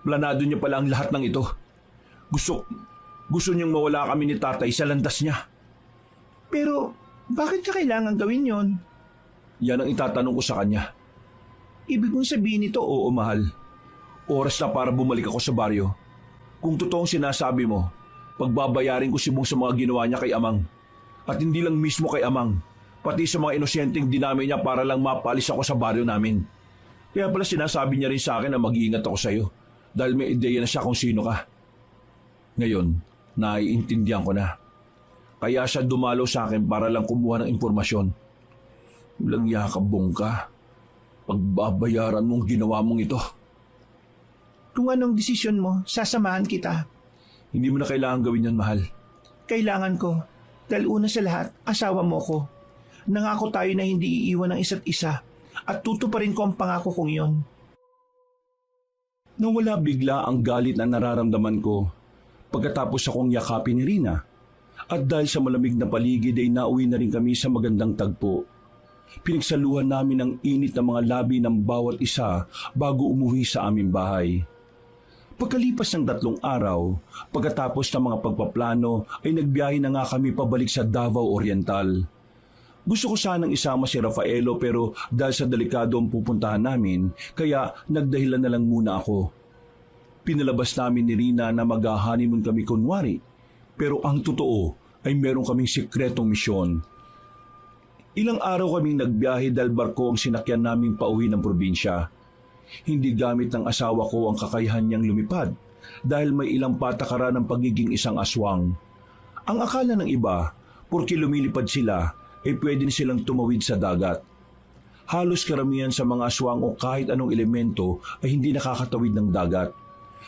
Planado niya pala ang lahat ng ito. Gusto niyang mawala kami ni tatay sa landas niya. Pero bakit ka kailangan gawin yon? Yan ang itatanong ko sa kanya. Ibig mong sabihin nito, Oo, mahal. Oras na para bumalik ako sa baryo. Kung totoong sinasabi mo, pagbabayarin ko si Bong sa mga ginawa niya kay Amang. At hindi lang mismo kay Amang, pati sa mga inosyenteng dinamay niya para lang mapalis ako sa baryo namin. Kaya pala sinasabi niya rin sa akin na mag-iingat ako sa iyo dahil may ideya na siya kung sino ka. Ngayon, naiintindihan ko na. Kaya siya dumalo sa akin para lang kumuha ng impormasyon. Walang yakab, Bong ka. Pagbabayaran mong ginawa mong ito. kung anong desisyon mo, sasamahan kita. Hindi mo na kailangan gawin yan, mahal. Kailangan ko. Dahil una sa lahat, asawa mo ko. Nangako tayo na hindi iiwan ng isa't isa. At tutuparin ko ang pangako kong iyon. Nawala bigla ang galit na nararamdaman ko pagkatapos akong yakapin ni Rina. At dahil sa malamig na paligid ay nauwi na rin kami sa magandang tagpo. Pinagsaluhan namin ang init ng mga labi ng bawat isa bago umuwi sa aming bahay. Pagkalipas ng 3 araw, pagkatapos ng mga pagpaplano ay nagbiyahe na nga kami pabalik sa Davao Oriental. Gusto ko sanang isama si Rafaelo pero dahil sa delikado ang pupuntahan namin, kaya nagdahilan na lang muna ako. Pinalabas namin ni Rina na mag-honeymoon kami kunwari, pero ang totoo ay meron kaming sikretong misyon. Ilang araw kaming nagbiyahe dahil barko ang sinakyan naming pauwi ng probinsya. Hindi gamit ng asawa ko ang kakayahan niyang lumipad dahil may ilang patakaran ng pagiging isang aswang. Ang akala ng iba, porque lumilipad sila, ay pwede silang tumawid sa dagat. Halos karamihan sa mga aswang o kahit anong elemento ay hindi nakakatawid ng dagat.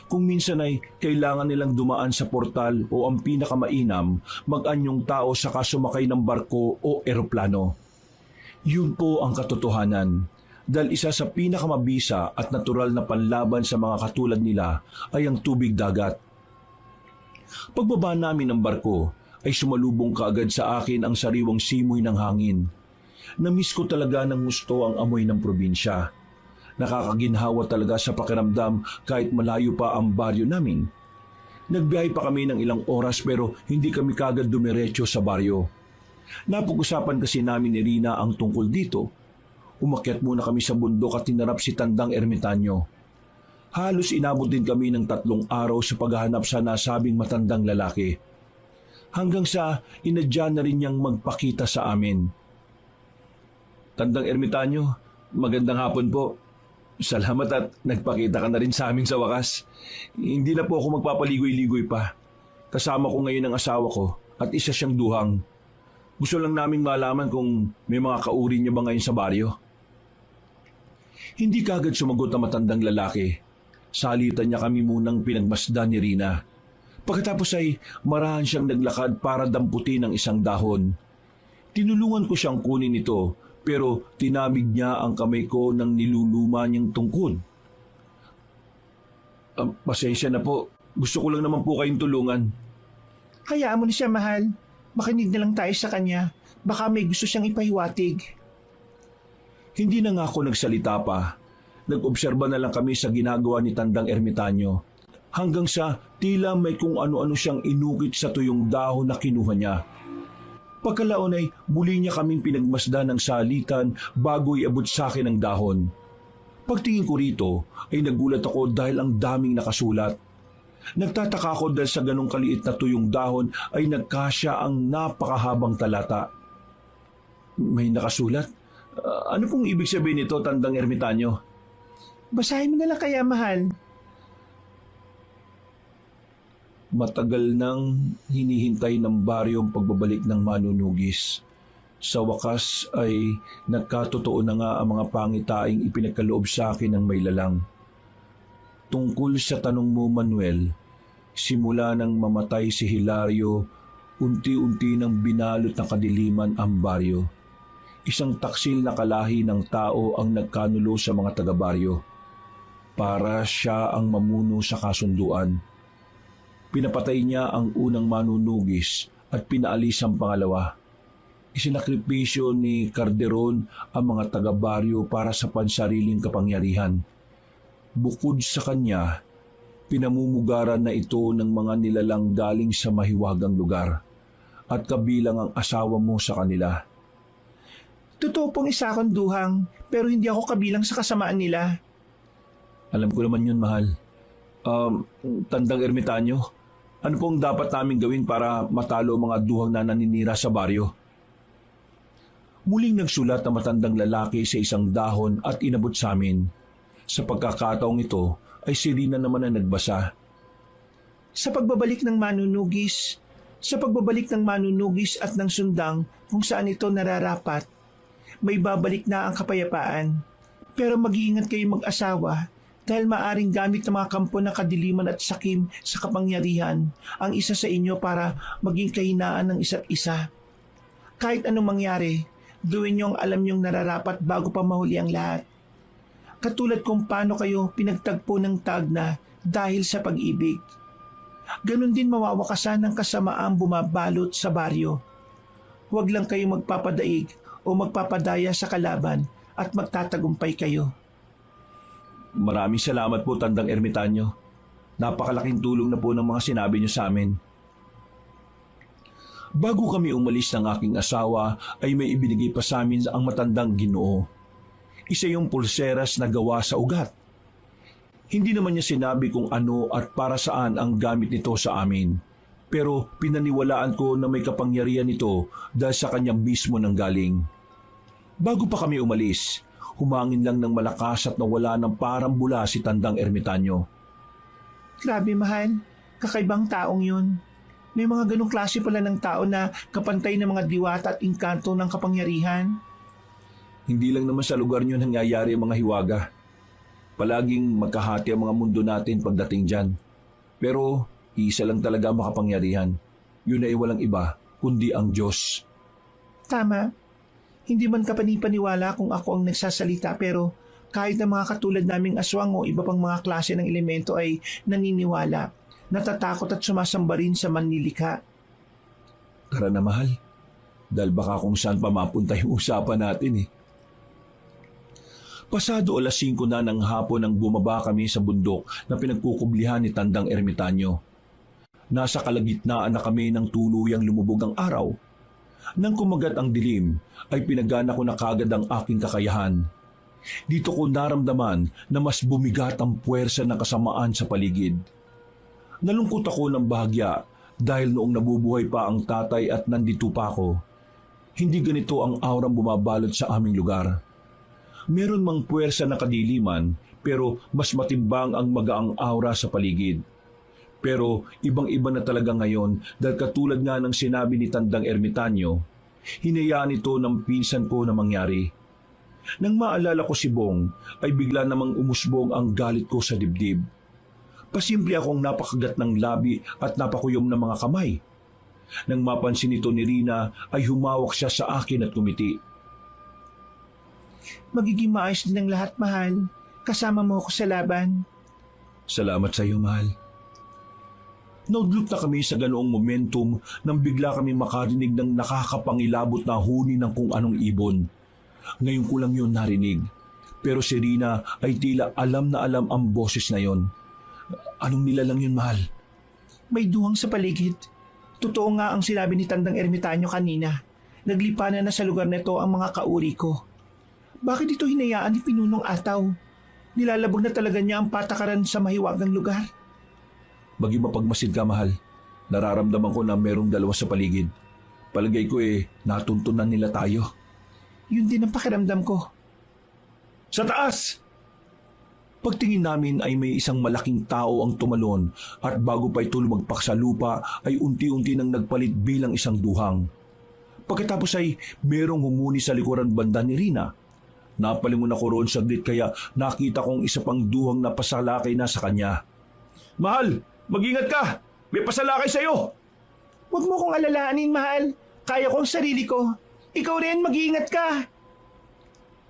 Kung minsan ay kailangan nilang dumaan sa portal o ang pinakamainam, mag-anyong tao saka sumakay ng barko o eroplano. Yun po ang katotohanan. Dahil isa sa pinakamabisa at natural na panlaban sa mga katulad nila ay ang tubig dagat. Pagbaba namin ng barko ay sumalubong kaagad sa akin ang sariwang simoy ng hangin. Namiss ko talaga ng gusto ang amoy ng probinsya. Nakakaginhawa talaga sa pakiramdam kahit malayo pa ang baryo namin. Nagbiyahe pa kami ng ilang oras pero hindi kami kagad dumiretso sa baryo. Napag-usapan kasi namin ni Rina ang tungkol dito. Umakyat muna kami sa bundok at tinarap si Tandang Ermitanyo. Halos inabot din kami ng 3 araw sa paghahanap sa nasabing matandang lalaki. Hanggang sa inadya na rin niyang magpakita sa amin. Tandang Ermitanyo, magandang hapon po. Salamat at nagpakita ka na rin sa amin sa wakas. Hindi na po ako magpapaligoy-ligoy pa. Kasama ko ngayon ang asawa ko at isa siyang duhang. Gusto lang naming malaman kung may mga kauri niya ba ngayon sa baryo. Hindi kagad sumagot ang matandang lalaki. Salitan niya kami munang pinagmasdan ni Rina. Pagkatapos ay marahan siyang naglakad para damputin ang isang dahon. Tinulungan ko siyang kunin ito pero tinamig niya ang kamay ko ng niluluma niyang tungkod. Pasensya na po. Gusto ko lang naman po kayong tulungan. Hayaan mo na siya, mahal. Makinig na lang tayo sa kanya. Baka may gusto siyang ipahiwatig. Hindi na nga ako nagsalita pa. Nag-obserba na lang kami sa ginagawa ni Tandang Ermitanyo. Hanggang sa tila may kung ano-ano siyang inukit sa tuyong dahon na kinuha niya. Pagkalaon ay muli niya kaming pinagmasdan ng salitan bago iabot sa akin ang dahon. Pagtingin ko rito ay nagulat ako dahil ang daming nakasulat. Nagtataka ako dahil sa ganong kaliit na tuyong dahon ay nagkasya ang napakahabang talata. May nakasulat? Ano pong ibig sabihin nito, Tandang Ermitanyo? Basahin mo na lang kaya, mahal. Matagal nang hinihintay ng baryo ang pagbabalik ng manunugis. Sa wakas ay nagkatotoo na nga ang mga pangitaing ipinagkaloob sa akin ng may lalang. Tungkol sa tanong mo, Manuel, simula nang mamatay si Hilario, unti-unti nang binalot ng kadiliman ang baryo. Isang taksil na kalahi ng tao ang nagkanulo sa mga taga-baryo. Para siya ang mamuno sa kasunduan. Pinapatay niya ang unang manunugis at pinaalis ang pangalawa. Isinakripisyo ni Calderon ang mga taga-baryo para sa pansariling kapangyarihan. Bukod sa kanya, pinamumugaran na ito ng mga nilalang galing sa mahiwagang lugar at kabilang ang asawa mo sa kanila. Totoo pong isa akong duhang, pero hindi ako kabilang sa kasamaan nila. Alam ko naman yun, mahal. Tandang ermitanyo, ano pong dapat namin gawin para matalo ang mga duhang na naninira sa baryo? Muling nagsulat ang matandang lalaki sa isang dahon at inabot sa amin. Sa pagkakataong ito ay si Rina naman ang nagbasa. Sa pagbabalik ng manunugis at ng sundang kung saan ito nararapat, may babalik na ang kapayapaan. Pero mag-iingat kayo mag-asawa dahil maaring gamit ng mga kampo ng kadiliman at sakim sa kapangyarihan ang isa sa inyo para maging kahinaan ng isa't isa. Kahit anong mangyari, gawin niyo ang alam niyong nararapat bago pa mahuli ang lahat. Katulad kung paano kayo pinagtagpo ng tagna dahil sa pag-ibig. Ganon din mawawakasan ng kasamaang bumabalot sa baryo. Huwag lang kayo magpapadaig o magpapadaya sa kalaban at magtatagumpay kayo. Maraming salamat po, Tandang Ermitanyo. Napakalaking tulong na po ng mga sinabi niyo sa amin. Bago kami umalis ng aking asawa ay may ibinigay pa sa amin ang matandang Ginoo. Isa yung pulseras na gawa sa ugat. Hindi naman niya sinabi kung ano at para saan ang gamit nito sa amin. Pero pinaniwalaan ko na may kapangyarihan ito dahil sa kanya mismo nang galing. Bago pa kami umalis, humangin lang ng malakas at nawala ng parang bula si Tandang Ermitanyo. Grabe mahal, kakaibang taong yun. May mga ganong klase pala ng tao na kapantay ng mga diwata at inkanto ng kapangyarihan. Hindi lang naman sa lugar niyo nangyayari ang mga hiwaga. Palaging magkahati ang mga mundo natin pagdating dyan. Pero isa lang talaga makapangyarihan. Yun ay walang iba, kundi ang Diyos. Tama. Hindi man kapanipaniwala kung ako ang nagsasalita pero kahit na mga katulad naming aswang o iba pang mga klase ng elemento ay naniniwala, natatakot at sumasamba rin sa manlilikha. Tara na, mahal. Dahil baka kung saan pa mapunta yung usapan natin eh. Pasado 5:00 na ng hapon nang bumaba kami sa bundok na pinagkukublihan ni Tandang Ermitanyo. Nasa kalagitnaan na kami ng tuluyang lumubog ang araw. Nang kumagat ang dilim, ay pinagana ko na kagad ang aking kakayahan. Dito ko naramdaman na mas bumigat ang puwersa ng kasamaan sa paligid. Nalungkot ako ng bahagya dahil noong nabubuhay pa ang tatay at nandito pa ako. Hindi ganito ang aurang bumabalot sa aming lugar. Meron mang puwersa na kadiliman pero mas matimbang ang magaang aura sa paligid. Pero ibang-iba na talaga ngayon dahil katulad nga ng sinabi ni Tandang Ermitanyo, hinayaan ito ng pinsan ko na mangyari. Nang maalala ko si Bong ay bigla namang umusbong ang galit ko sa dibdib. Pasimple akong napakagat ng labi at napakuyom ng mga kamay. Nang mapansin ito ni Rina ay humawak siya sa akin at kumiti. Magiging maayos din ang lahat, mahal. Kasama mo ako sa laban. Salamat sa iyo, mahal. Naudlot na kami sa ganoong momentum nang bigla kami makarinig ng nakakapangilabot na huni ng kung anong ibon. Ngayon ko lang yun narinig. Pero si Rina ay tila alam na alam ang boses na yon. Anong nilalang yun, mahal? May duwang sa paligid. Totoo nga ang sinabi ni Tandang Ermitanyo kanina. Naglipanan na sa lugar nito ang mga kauri ko. Bakit ito hinayaan ni Pinunong Ataw? Nilalabog na talaga niya ang patakaran sa mahiwagang lugar. Maging mapagmasid ka, mahal. Nararamdaman ko na merong dalawa sa paligid. Palagay ko natuntunan nila tayo. Yun din ang pakiramdam ko. Sa taas! Pagtingin namin ay may isang malaking tao ang tumalon at bago pa ito lumagpak sa lupa ay unti-unti nang nagpalit bilang isang duhang. Pagkatapos ay merong humuni sa likuran banda ni Rina. Napalingon ako roon saglit kaya nakita kong isa pang duhang na pasalakay na sa kanya. Mahal! Mag-ingat ka! May pasalakay sa'yo! Huwag mo kong alalahanin, mahal. Kaya ko ang sarili ko. Ikaw rin, mag-iingat ka.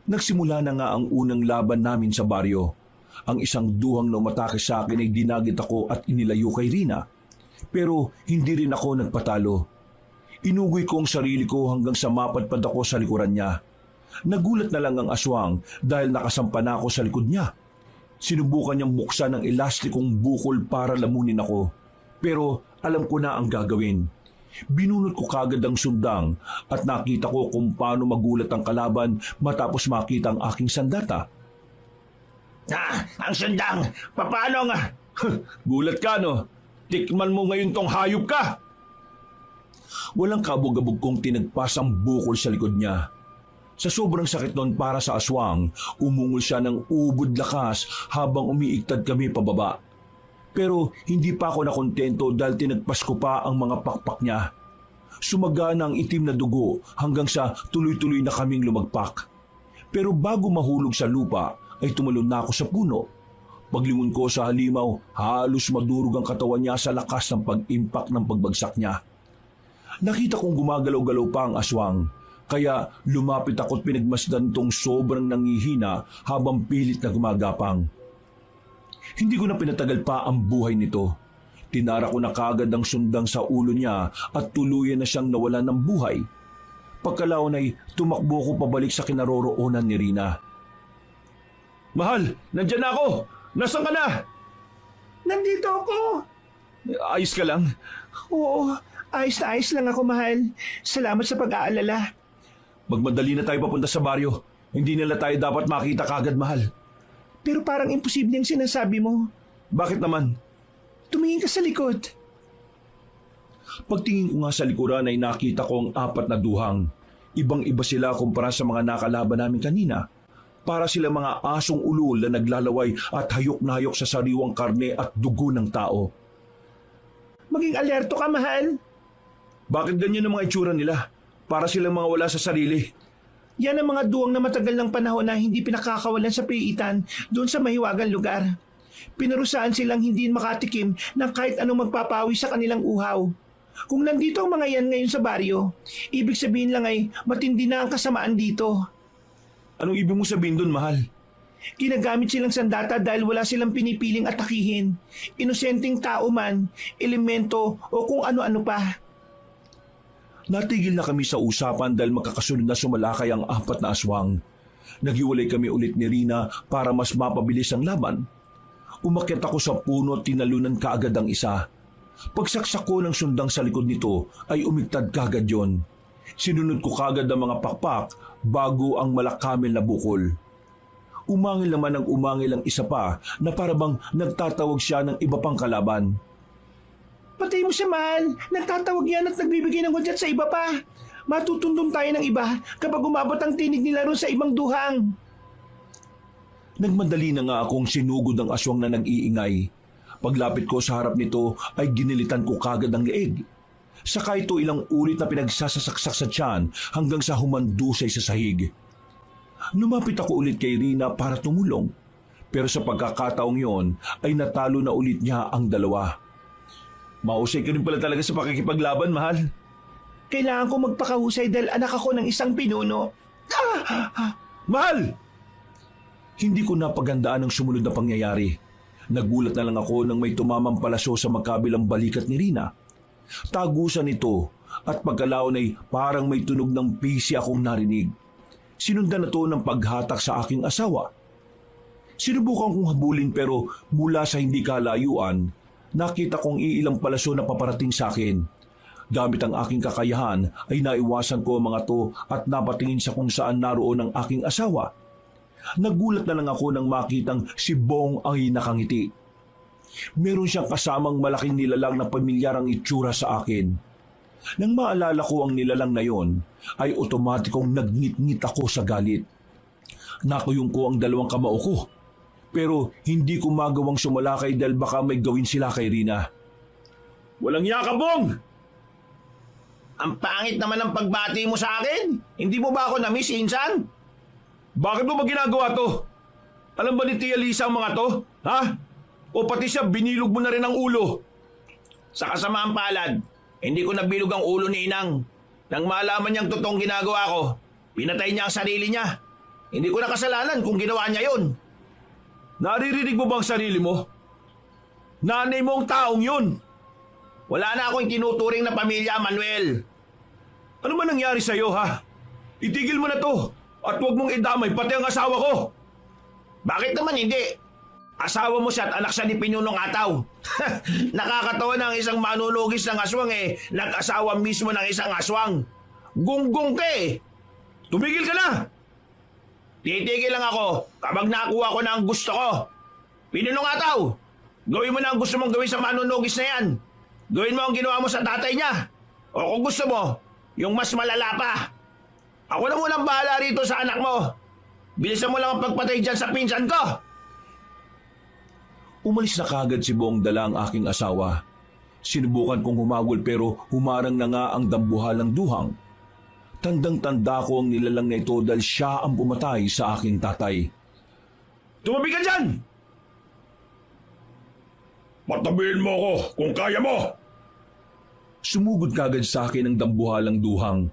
Nagsimula na nga ang unang laban namin sa baryo. Ang isang duhang na umatake sa akin ay dinagit ako at inilayo kay Rina. Pero hindi rin ako nagpatalo. Inugoy ko ang sarili ko hanggang sa mapadpad ako sa likuran niya. Nagulat na lang ang aswang dahil nakasampa na ako sa likod niya. Sinubukan niyang buksan ang elastikong bukol para lamunin ako. Pero alam ko na ang gagawin. Binunot ko kagad ang sundang at nakita ko kung paano magulat ang kalaban matapos makita ang aking sandata. Ang sundang! Paano nga? Gulat ka, no? Tikman mo ngayon tong hayop ka! Walang kabog-abog kong tinagpas ang bukol sa likod niya. Sa sobrang sakit noon para sa aswang, umungol siya ng ubod lakas habang umiigtad kami pababa. Pero hindi pa ako nakontento dahil tinagpas ko pa ang mga pakpak niya. Sumaga na ang itim na dugo hanggang sa tuloy-tuloy na kaming lumagpak. Pero bago mahulog sa lupa ay tumalon na ako sa puno. Paglingon ko sa halimaw, halos madurog ang katawan niya sa lakas ng pag-impact ng pagbagsak niya. Nakita kong gumagalaw-galaw pa ang aswang, kaya lumapit ako at pinagmasdan tong sobrang nangihina habang pilit na gumagapang. Hindi ko na pinatagal pa ang buhay nito. Tinara ko na kagad ang sundang sa ulo niya at tuluyan na siyang nawalan ng buhay. Pagkalaon ay tumakbo ko pabalik sa kinaroroonan ni Rina. Mahal, nandyan na ako! Nasaan ka na? Nandito ako! Ayos ka lang? Oo, ayos na ayos lang ako, mahal. Salamat sa pag-aalala. Magmadali na tayo papunta sa baryo. Hindi nila tayo dapat makita kagad, mahal. Pero parang imposible ang sinasabi mo. Bakit naman? Tumingin ka sa likod. Pagtingin ko nga sa likuran ay nakita ko ang 4 na duhang. Ibang-iba sila kumpara sa mga nakalaban namin kanina. Para sila mga asong ulol na naglalaway at hayok na hayok sa sariwang karne at dugo ng tao. Maging alerto ka, mahal. Bakit ganyan ang mga itsura nila? Para silang mga wala sa sarili. Yan ang mga duwang na matagal ng panahon na hindi pinakakawalan sa piitan doon sa mahiwagang lugar. Pinarusahan silang hindi makatikim ng kahit anong magpapawi sa kanilang uhaw. Kung nandito ang mga yan ngayon sa baryo, ibig sabihin lang ay matindi na ang kasamaan dito. Anong ibig mong sabihin doon, mahal? Ginagamit silang sandata dahil wala silang pinipiling atakihin. Inosenteng tao man, elemento o kung ano-ano pa. Natigil na kami sa usapan dahil magkakasunod na sumalakay ang 4 na aswang. Naghiwalay kami ulit ni Rina para mas mapabilis ang laban. Umakyat ako sa puno at tinalunan kaagad ang isa. Pagsaksak ko ng sundang sa likod nito ay umigtad kaagad yon. Sinunod ko kaagad ang mga pakpak bago ang malakamil na bukol. Umangil naman ang umangil ang isa pa na parabang nagtatawag siya ng iba pang kalaban. Patay mo siya, mahal. Nagtatawag yan at nagbibigay ng hudyat sa iba pa. Matutundong tayo ng iba kapag umabot ang tinig nila ron sa ibang duhang. Nagmadali na nga akong sinugod ang aswang na nag-iingay. Paglapit ko sa harap nito ay ginilitan ko kagad ang leeg. Saka ito ilang ulit na pinagsasasaksak sa tiyan hanggang sa humandusay sa sahig. Lumapit ako ulit kay Rina para tumulong. Pero sa pagkakataong yon ay natalo na ulit niya ang dalawa. Mahusay ka rin pala talaga sa pakikipaglaban, mahal. Kailangan ko magpakahusay dahil anak ako ng isang pinuno. Mahal! Hindi ko napagandaan ang sumunod na pangyayari. Nagulat na lang ako nang may tumamang palaso sa magkabilang balikat ni Rina. Tagusan ito at pagkalaon ay parang may tunog ng pisi akong narinig. Sinundan na to ng paghatak sa aking asawa. Sinubukan kong habulin pero mula sa hindi kalayuan, nakita kong iilang palaso na paparating sa akin. Gamit ang aking kakayahan ay naiwasan ko ang mga to at napatingin sa kung saan naroon ang aking asawa. Nagulat na lang ako nang makitang si Bong ay nakangiti. Meron siyang kasamang malaking nilalang na pamilyarang itsura sa akin. Nang maalala ko ang nilalang na yon, ay otomatikong nagngit-ngit ako sa galit. Nakuyong ko ang 2 kamao ko, pero hindi ko magawang sumalakay dahil baka may gawin sila kay Rina. Walang yaka, Bong! Ang pangit naman ng pagbati mo sa akin. Hindi mo ba ako na-miss, Insan? Bakit mo ba ginagawa to? Alam ba ni Tia Lisa ang mga to? Ha? O pati siya binilog mo na rin ang ulo? Sa kasamaang palad, hindi ko nabilog ang ulo ni Inang. Nang malaman niyang totoong ginagawa ko, pinatay niya ang sarili niya. Hindi ko na kasalanan kung ginawa niya yon. Naririnig mo ba ang sarili mo? Nanay mo ang taong yun. Wala na akong tinuturing na pamilya, Manuel. Ano man nangyari sa'yo, ha? Itigil mo na to at huwag mong idamay pati ang asawa ko. Bakit naman hindi? Asawa mo siya at anak siya ni Pinunong Ataw. Nakakatawa na ang isang manunugis ng aswang nag-asawa mismo ng isang aswang. Gunggong ka eh. Tumigil ka na. Titigil lang ako kapag nakuha ko na ang gusto ko. Pinunong Ataw, gawin mo na ang gusto mong gawin sa manunugis na yan. Gawin mo ang ginawa mo sa tatay niya. O kung gusto mo, yung mas malala pa. Ako na munang bahala rito sa anak mo. Bilisan mo lang ang pagpatay dyan sa pinsan ko. Umalis na kagad si Bong dala ang aking asawa. Sinubukan kong humagol pero humarang na nga ang dambuhalang duhang. Tandang-tanda ko ang nilalang na ito dahil siya ang pumatay sa aking tatay. Tumabi ka dyan! Patabihin mo ako kung kaya mo! Sumugod kagad sa akin ang dambuhalang duhang.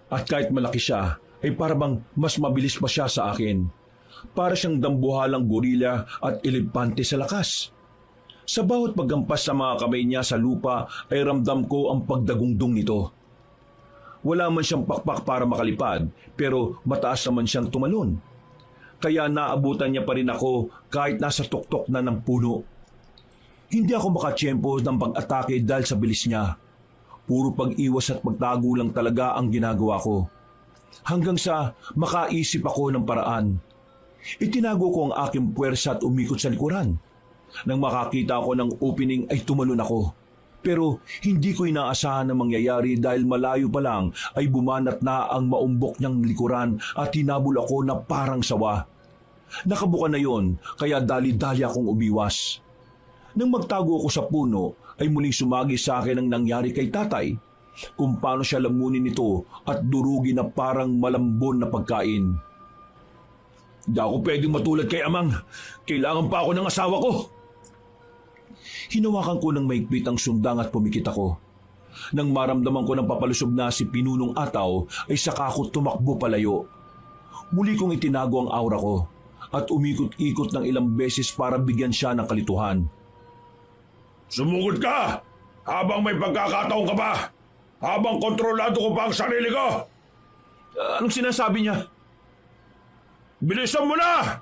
At kahit malaki siya, ay parabang mas mabilis pa siya sa akin. Para siyang dambuhalang gorila at elepante sa lakas. Sa bawat paggampas sa mga kamay niya sa lupa ay ramdam ko ang pagdagungdong nito. Wala man siyang pakpak para makalipad pero mataas naman siyang tumalon. Kaya naabutan niya pa rin ako kahit nasa tuktok na ng puno. Hindi ako makatsyempo ng pag-atake dahil sa bilis niya. Puro pag-iwas at pagtago lang talaga ang ginagawa ko. Hanggang sa makaisip ako ng paraan. Itinago ko ang aking puwersa at umikot sa likuran. Nang makakita ako ng opening ay tumalon ako. Pero hindi ko inaasahan na mangyayari dahil malayo pa lang ay bumanat na ang maumbok niyang likuran at hinabol ako na parang sawa. Nakabuka na yon kaya dali-dali akong umiwas. Nang magtago ako sa puno ay muling sumagi sa akin ang nangyari kay tatay. Kung paano siya lamunin ito at durugin na parang malambon na pagkain. Di ako pwedeng matulad kay Amang. Kailangan pa ako ng asawa ko. Hinawakan ko ng maigpit ang sundang at pumikit ako. Nang maramdaman ko ng papalusob na si Pinunong Ataw ay saka ako tumakbo palayo. Muli kong itinago ang aura ko at umikot-ikot ng ilang beses para bigyan siya ng kalituhan. Sumugod ka! Habang may pagkakataon ka pa! Habang kontrolado ko pa ang sarili ko! Anong sinasabi niya? Bilisan mo na!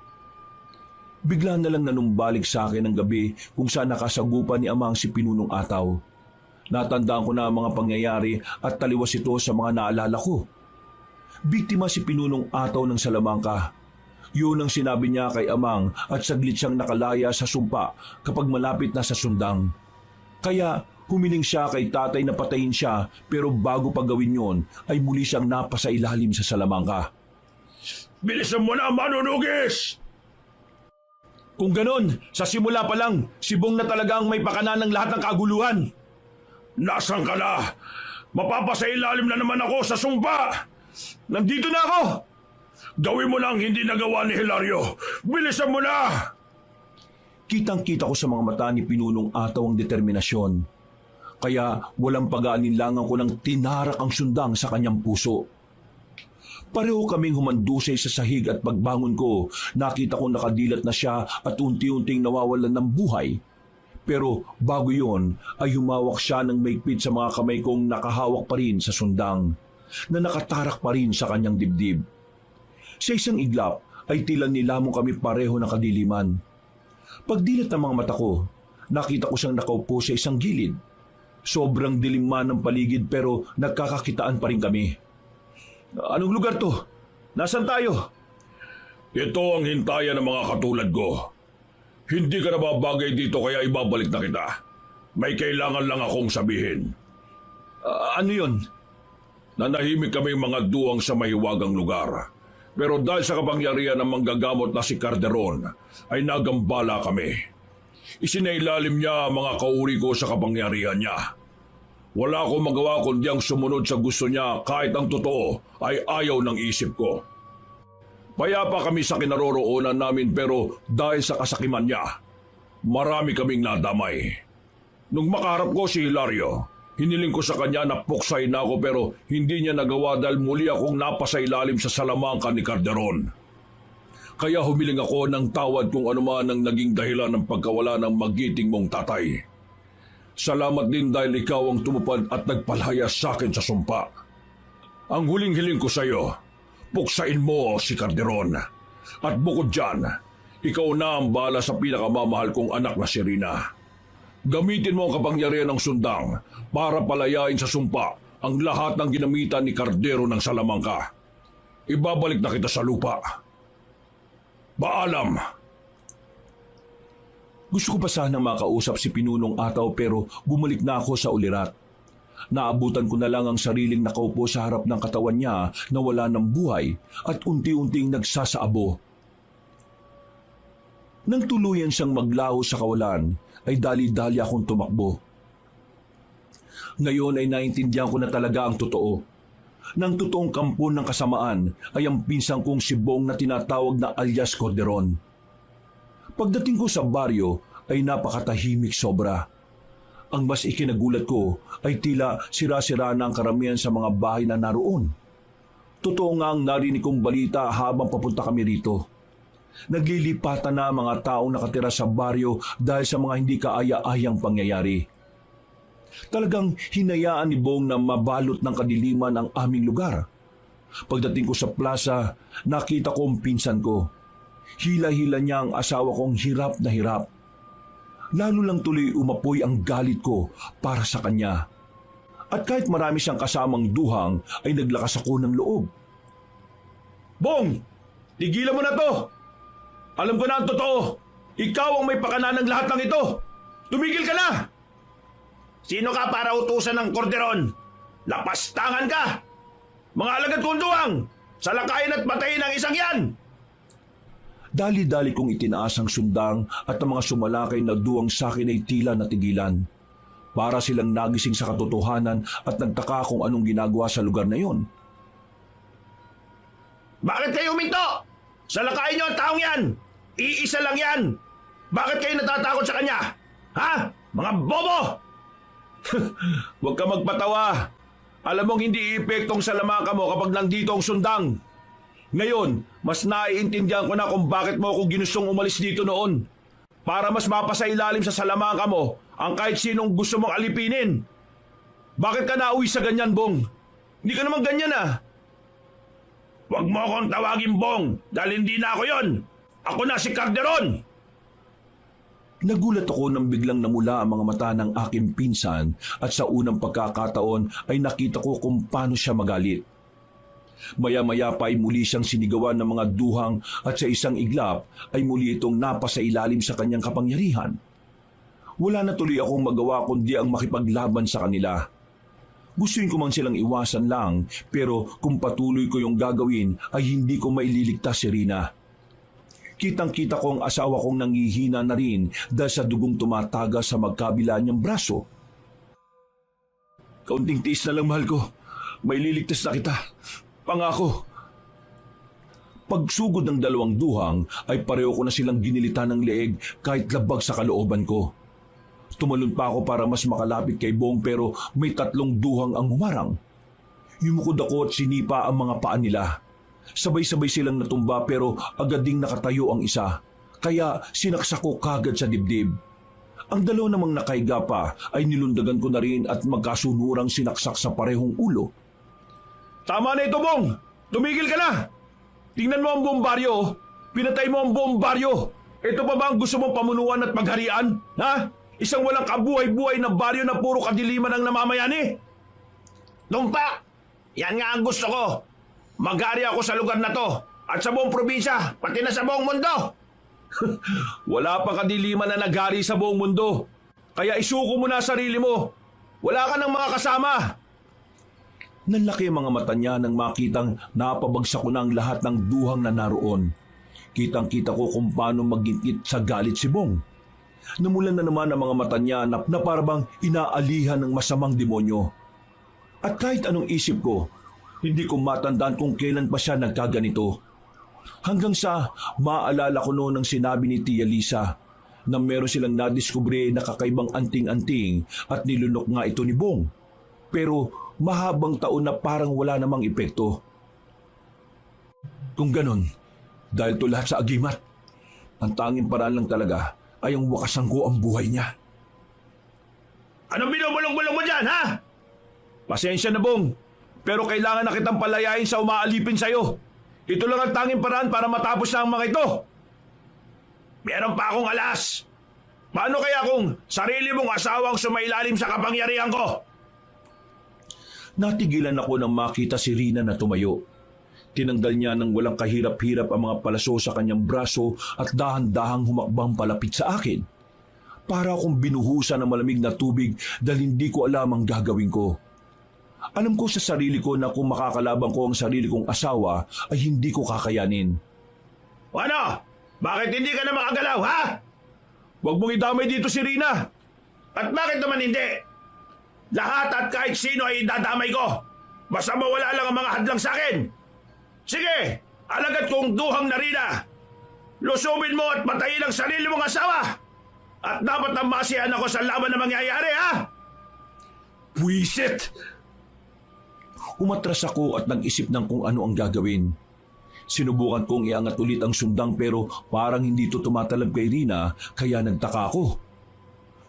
Bigla na lang nanumbalik sa akin ang gabi kung saan nakasagupan ni Amang si Pinunong Ataw. Natandaan ko na ang mga pangyayari at taliwas ito sa mga naalala ko. Biktima si Pinunong Ataw ng Salamangka. Yun ang sinabi niya kay Amang at saglit siyang nakalaya sa sumpa kapag malapit na sa sundang. Kaya humiling siya kay tatay na patayin siya pero bago pa gawin yon ay muli siyang napasa ilalim sa Salamangka. Bilisan mo na, manunugis! Kung ganon, sa simula pa lang, si Bong na talaga ang may pakana ng lahat ng kaguluhan. Nasaan ka na? Mapapasailalim na naman ako sa sumpa! Nandito na ako! Gawin mo na ang hindi nagawa ni Hilario! Bilisan mo na! Kitang-kita ko sa mga mata ni Pinunong Ataw ang determinasyon. Kaya walang pag-aalinlangan ko nang tinarak ang sundang sa kanyang puso. Pareho kaming humandusay sa sahig at pagbangon ko, nakita kong nakadilat na siya at unti-unting nawawalan ng buhay. Pero bago yon ay humawak siya ng maigpit sa mga kamay kong nakahawak pa rin sa sundang, na nakatarak pa rin sa kanyang dibdib. Sa isang iglap ay tila nilamong kami pareho ng kadiliman. Pagdilat ng mga mata ko, nakita ko siyang nakaupo sa isang gilid. Sobrang dilim man ng paligid pero nagkakakitaan pa rin kami. Anong lugar to? Nasaan tayo? Ito ang hintayan ng mga katulad ko. Hindi ka nababagay dito kaya ibabalik na kita. May kailangan lang akong sabihin. Ano yon? Nanahimik kaming mga duwang sa mahiwagang lugar. Pero dahil sa kapangyarihan ng manggagamot na si Calderon, ay nagambala kami. Isinailalim niya ang mga kauri ko sa kapangyarihan niya. Wala akong magawa kundi ang sumunod sa gusto niya kahit ang totoo ay ayaw ng isip ko. Payapa kami sa kinaroroonan namin pero dahil sa kasakiman niya, marami kaming nadamay. Nung makaharap ko si Hilario, hiniling ko sa kanya na puksay na ako pero hindi niya nagawa dahil muli akong napasailalim sa salamangka ni Calderon. Kaya humiling ako ng tawad kung anuman ang naging dahilan ng pagkawala ng magiting mong tatay. Salamat din dahil ikaw ang tumupad at nagpalaya sa akin sa sumpa. Ang huling-hiling ko sa'yo, puksain mo si Calderon. At bukod dyan, ikaw na ang bala sa pinakamamahal kong anak na si Rina. Gamitin mo ang kapangyarihan ng sundang para palayain sa sumpa ang lahat ng ginamitan ni Cardero ng Salamangka. Ibabalik na kita sa lupa. Paalam! Gusto ko pa sana makausap si Pinunong Ataw pero bumalik na ako sa ulirat. Naabutan ko na lang ang sariling nakaupo sa harap ng katawan niya na wala ng buhay at unti-unting nagsasaabo. Nang tuluyan siyang maglaho sa kawalan, ay dali-dali akong tumakbo. Ngayon ay naintindihan ko na talaga ang totoo. Nang totoong kampo ng kasamaan ay ang pinsang kong si Bong na tinatawag na alias Calderon. Pagdating ko sa baryo ay napakatahimik sobra. Ang mas ikinagulat ko ay tila sira-sira na ang karamihan sa mga bahay na naroon. Totoo nga ang narinig kong balita habang papunta kami rito. Naglilipatan na mga taong nakatira sa baryo dahil sa mga hindi kaaya-ayang pangyayari. Talagang hinayaan ni Bong na mabalot ng kadiliman ang aming lugar. Pagdating ko sa plaza, nakita ko ang pinsan ko. Hila-hila niya ang asawa kong hirap na hirap. Lalo lang tuloy umapoy ang galit ko para sa kanya. At kahit marami siyang kasamang duhang, ay naglakas ako ng loob. Bong! Tigilan mo na to! Alam ko na ang totoo! Ikaw ang may pakana ng lahat ng ito! Tumigil ka na! Sino ka para utusan ng Calderon? Lapastangan ka! Mga alagad kong duwang! Salakayin at patayin ang isang yan! Dali-dali kong itinaas ang sundang at ang mga sumalakay na duwang sa akin ay tila natigilan. Para silang nagising sa katotohanan at nagtaka kung anong ginagawa sa lugar na yon. Bakit kayo huminto? Salakayin niyo ang taong yan! Iisa lang yan! Bakit kayo natatakot sa kanya? Ha? Mga bobo! Huwag ka magpatawa. Alam mong hindi epektong salamaka mo kapag nandito ang sundang. Ngayon, mas naiintindihan ko na kung bakit mo ako ginustong umalis dito noon. Para mas mapasailalim sa salamaka mo ang kahit sinong gusto mong alipinin. Bakit ka nauwi sa ganyan, Bong? Hindi ka naman ganyan ah. Huwag mo akong tawagin Bong dahil hindi na ako yon. Ako na si Calderon. Nagulat ako nang biglang namula ang mga mata ng aking pinsan at sa unang pagkakataon ay nakita ko kung paano siya magalit. Maya-maya pa ay muli siyang sinigawan ng mga duhang at sa isang iglap ay muli itong napasailalim sa kanyang kapangyarihan. Wala na tuloy akong magawa kundi ang makipaglaban sa kanila. Gustuin ko man silang iwasan lang pero kung patuloy ko yung gagawin ay hindi ko maililigtas si Rina. Kitang-kita ko ang asawa kong nangihina na rin dahil sa dugong tumataga sa magkabila niyang braso. Kaunting tiis na lang, mahal ko. May liligtas na kita. Pangako. Pagsugod ng dalawang duhang ay pareho ko na silang ginilitan ng leeg kahit labag sa kalooban ko. Tumalon pa ako para mas makalapit kay Bong pero may 3 duhang ang humarang. Yumukod ako at sinipa ang mga paa nila. Sabay-sabay silang natumba pero agad ding nakatayo ang isa. Kaya sinaksak ko kagad sa dibdib. Ang dalawa namang nakahiga pa ay nilundagan ko na rin at magkasunurang sinaksak sa parehong ulo. Tama na ito, Bong! Tumigil ka na! Tingnan mo ang buong baryo! Pinatay mo ang buong baryo! Ito pa ba ang gusto mong pamunuan at pagharian? Ha? Isang walang kabuhay-buhay na baryo na puro kadiliman ang namamayani? Lumpa! Yan nga ang gusto ko! Maghari ako sa lugar na to at sa buong probinsya, pati na sa buong mundo! Wala pa kadiliman na naghari sa buong mundo. Kaya isuko mo na sarili mo. Wala ka ng mga kasama. Nanlaki ang mga mata niya nang makitang napabagsak ko na ang lahat ng duhang na naroon. Kitang-kita ko kung paano magingkit sa galit si Bong. Namulan na naman ang mga mata niya na parabang inaalihan ng masamang demonyo. At kahit anong isip ko, hindi ko matandaan kung kailan pa siya nagkaganito. Hanggang sa maalala ko noon ang sinabi ni Tia Lisa na meron silang nadiskubre na kakaibang anting-anting at nilunok nga ito ni Bong. Pero mahabang taon na parang wala namang epekto. Kung ganon, dahil to lahat sa agimat, ang tanging paraan lang talaga ay ang wakasan ko ang buhay niya. Anong binubulong-bulong mo dyan, ha? Pasensya na, Bong. Pero kailangan na kitang palayain sa umaalipin sa'yo. Ito lang ang tanging paraan para matapos na ang mga ito. Meron pa akong alas. Paano kaya kung sarili mong asawang sumailalim sa kapangyarihan ko? Natigilan ako nang makita si Rina na tumayo. Tinanggal niya ng walang kahirap-hirap ang mga palaso sa kanyang braso at dahan-dahang humakbang palapit sa akin. Para akong binuhusan ng malamig na tubig dahil hindi ko alam ang gagawin ko. Alam ko sa sarili ko na kung makakalaban ko ang sarili kong asawa ay hindi ko kakayanin. Ano? Bakit hindi ka na makagalaw, ha? Huwag mong idamay dito si Rina. At bakit naman hindi? Lahat at kahit sino ay idadamay ko. Basta mawala lang ang mga hadlang sa akin. Sige, alagad kong duhang na Rina. Lusubin mo at patayin ang sarili mong asawa. At dapat na masiyahan ako sa laban na mangyayari, ha? Puwisit! Umatras ako at nag-isip ng kung ano ang gagawin. Sinubukan kong iangat ulit ang sundang pero parang hindi ito tumatalab kay Rina kaya nagtaka ako.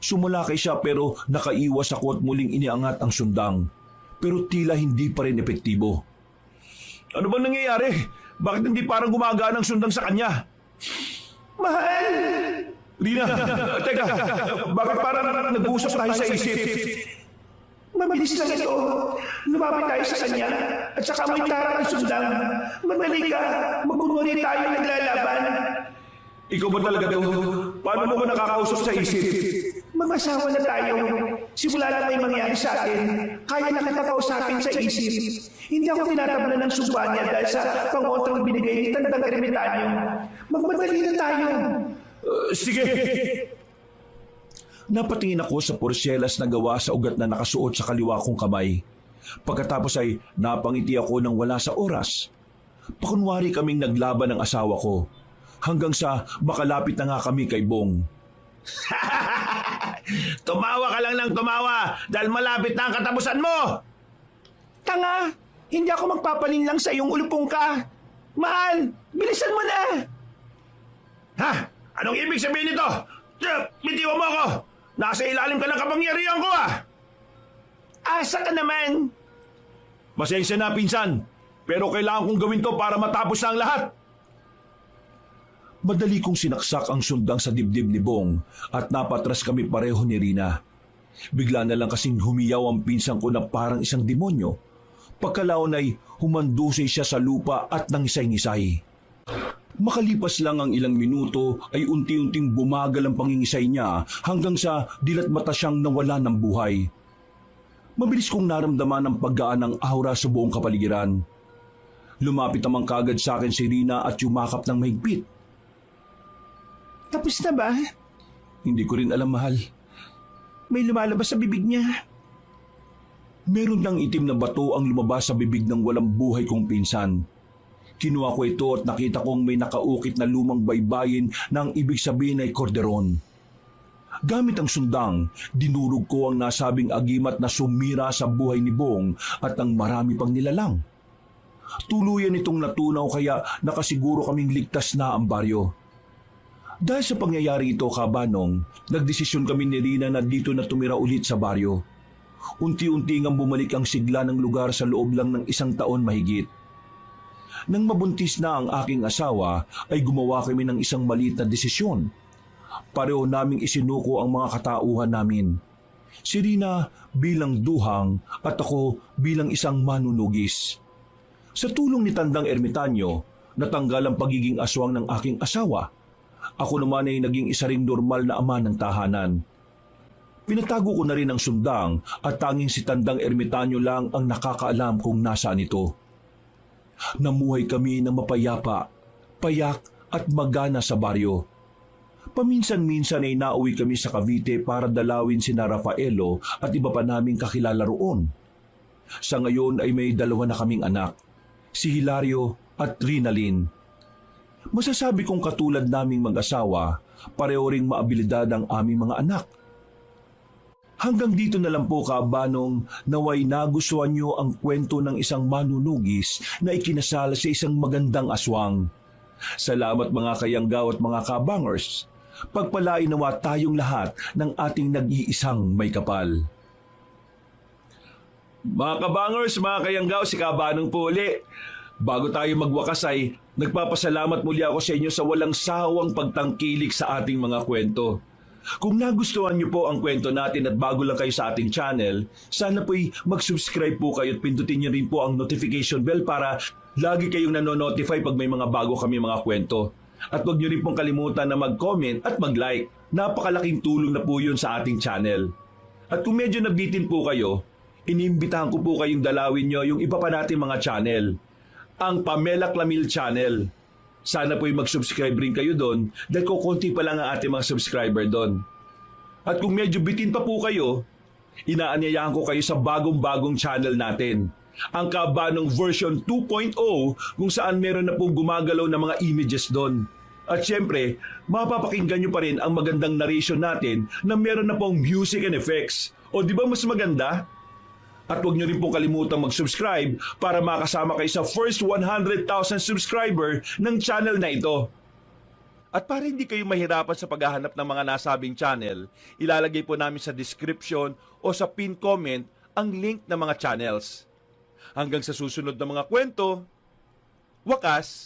Sumalakay siya pero nakaiwas ako at muling iniangat ang sundang. Pero tila hindi pa rin epektibo. Ano bang nangyayari? Bakit hindi parang gumagana ang sundang sa kanya? Mahal! Rina, teka, bakit parang nag-uusap tayo sa isip? Mabilis lang ito. Lumapit tayo sa kanya at saka may tarang ang sundang. Madali ka. Magkunwari tayo naglalaban. Ikaw ba talaga daw? Paano mo ba nakakausap sa isip? Mag-asawa na tayo. Simula lang may mangyari sa atin. Kaya na kita kausapin sa isip. Hindi ako tinatabla ng sumpa niya dahil sa pangontrang binigay ni Tandang Ermitanyo. Magmadali na tayo. Sige. Napatingin ako sa porsyelas na gawa sa ugat na nakasuot sa kaliwa kong kamay. Pagkatapos ay napangiti ako nang wala sa oras. Pakunwari kaming naglaban ng asawa ko. Hanggang sa makalapit na nga kami kay Bong. Tumawa ka lang ng tumawa dahil malapit na ang katapusan mo. Tanga! Hindi ako magpapalin lang sa iyong ulupong ka. Mahal! Bilisan mo na! Ha? Anong ibig sabihin nito? Bitiwan mo ako! Nasa ilalim ka ng kapangyarihan ko, ah! Asa ka naman! Pasensya na, pinsan. Pero kailangan kong gawin to para matapos na ang lahat. Madali kong sinaksak ang sundang sa dibdib ni Bong at napatras kami pareho ni Rina. Bigla na lang kasing humiyaw ang pinsan ko na parang isang demonyo. Pagkalaon ay humandusay siya sa lupa at nangisay-ngisay. Makalipas lang ang ilang minuto ay unti-unting bumagal ang pangingisay niya hanggang sa dilat mata siyang nawala ng buhay. Mabilis kong naramdaman ang paggaan ng aura sa buong kapaligiran. Lumapit naman kagad sa akin si Rina at yumakap ng mahigpit. Tapos na ba? Hindi ko rin alam, mahal. May lumalabas sa bibig niya. Meron ng itim na bato ang lumabas sa bibig ng walang buhay kong pinsan. Kinuha ko ito at nakita kong may nakaukit na lumang baybayin na ang ibig sabihin ay korderon. Gamit ang sundang, dinurog ko ang nasabing agimat na sumira sa buhay ni Bong at ang marami pang nilalang. Tuluyan itong natunaw kaya nakasiguro kaming ligtas na ang baryo. Dahil sa pangyayari ito, Kabanong, nagdesisyon kami ni Rina na dito na tumira ulit sa baryo. Unti-unti ngang bumalik ang sigla ng lugar sa loob lang ng 1 taon mahigit. Nang mabuntis na ang aking asawa, ay gumawa kami ng isang maliit na desisyon. Pareho naming isinuko ang mga katauhan namin. Si Rina bilang duhang at ako bilang isang manunugis. Sa tulong ni Tandang Ermitanyo, natanggal ang pagiging aswang ng aking asawa. Ako naman ay naging isa ring normal na ama ng tahanan. Pinatago ko na rin ang sundang at tanging si Tandang Ermitanyo lang ang nakakaalam kung nasaan ito. Namuhay kami na mapayapa, payak at magana sa baryo. Paminsan-minsan ay nauwi kami sa Cavite para dalawin sina Rafaelo at iba pa naming kakilala roon. Sa ngayon ay may 2 na kaming anak, si Hilario at Rinalyn. Masasabi kong katulad naming mag-asawa, pareho ring maabilidad ang aming mga anak. Hanggang dito na lang po, Kabanong, naway nagustuhan niyo ang kwento ng isang manunugis na ikinasal sa isang magandang aswang. Salamat mga kayanggaw at mga kabangers. Pagpalain nawa tayong lahat ng ating nag-iisang may kapal. Mga kabangers, mga kayanggaw, si Kabanong po uli. Bago tayo magwakas ay nagpapasalamat muli ako sa inyo sa walang sawang pagtangkilik sa ating mga kwento. Kung nagustuhan niyo po ang kwento natin at bago lang kayo sa ating channel, sana po'y mag-subscribe po kayo at pindutin niyo rin po ang notification bell para lagi kayong nanonotify pag may mga bago kami mga kwento. At huwag niyo rin pong kalimutan na mag-comment at mag-like. Napakalaking tulong na po yun sa ating channel. At kung medyo nabitin po kayo, inimbitahan ko po kayong dalawin nyo yung iba pa natin mga channel. Ang Pamela Clamil Channel. Sana po'y mag-subscribe rin kayo doon dahil kukunti pa lang ang ating mga subscriber doon. At kung medyo bitin pa po kayo, inaanyayahan ko kayo sa bagong-bagong channel natin. Ang Kabanong version 2.0 kung saan meron na pong gumagalaw na mga images doon. At syempre, mapapakinggan nyo pa rin ang magandang narration natin na meron na pong music and effects. O di ba mas maganda? At huwag nyo rin pong kalimutang mag-subscribe para makasama kayo sa first 100,000 subscriber ng channel na ito. At para hindi kayo mahirapan sa paghahanap ng mga nasabing channel, ilalagay po namin sa description o sa pin comment ang link ng mga channels. Hanggang sa susunod na mga kwento, wakas!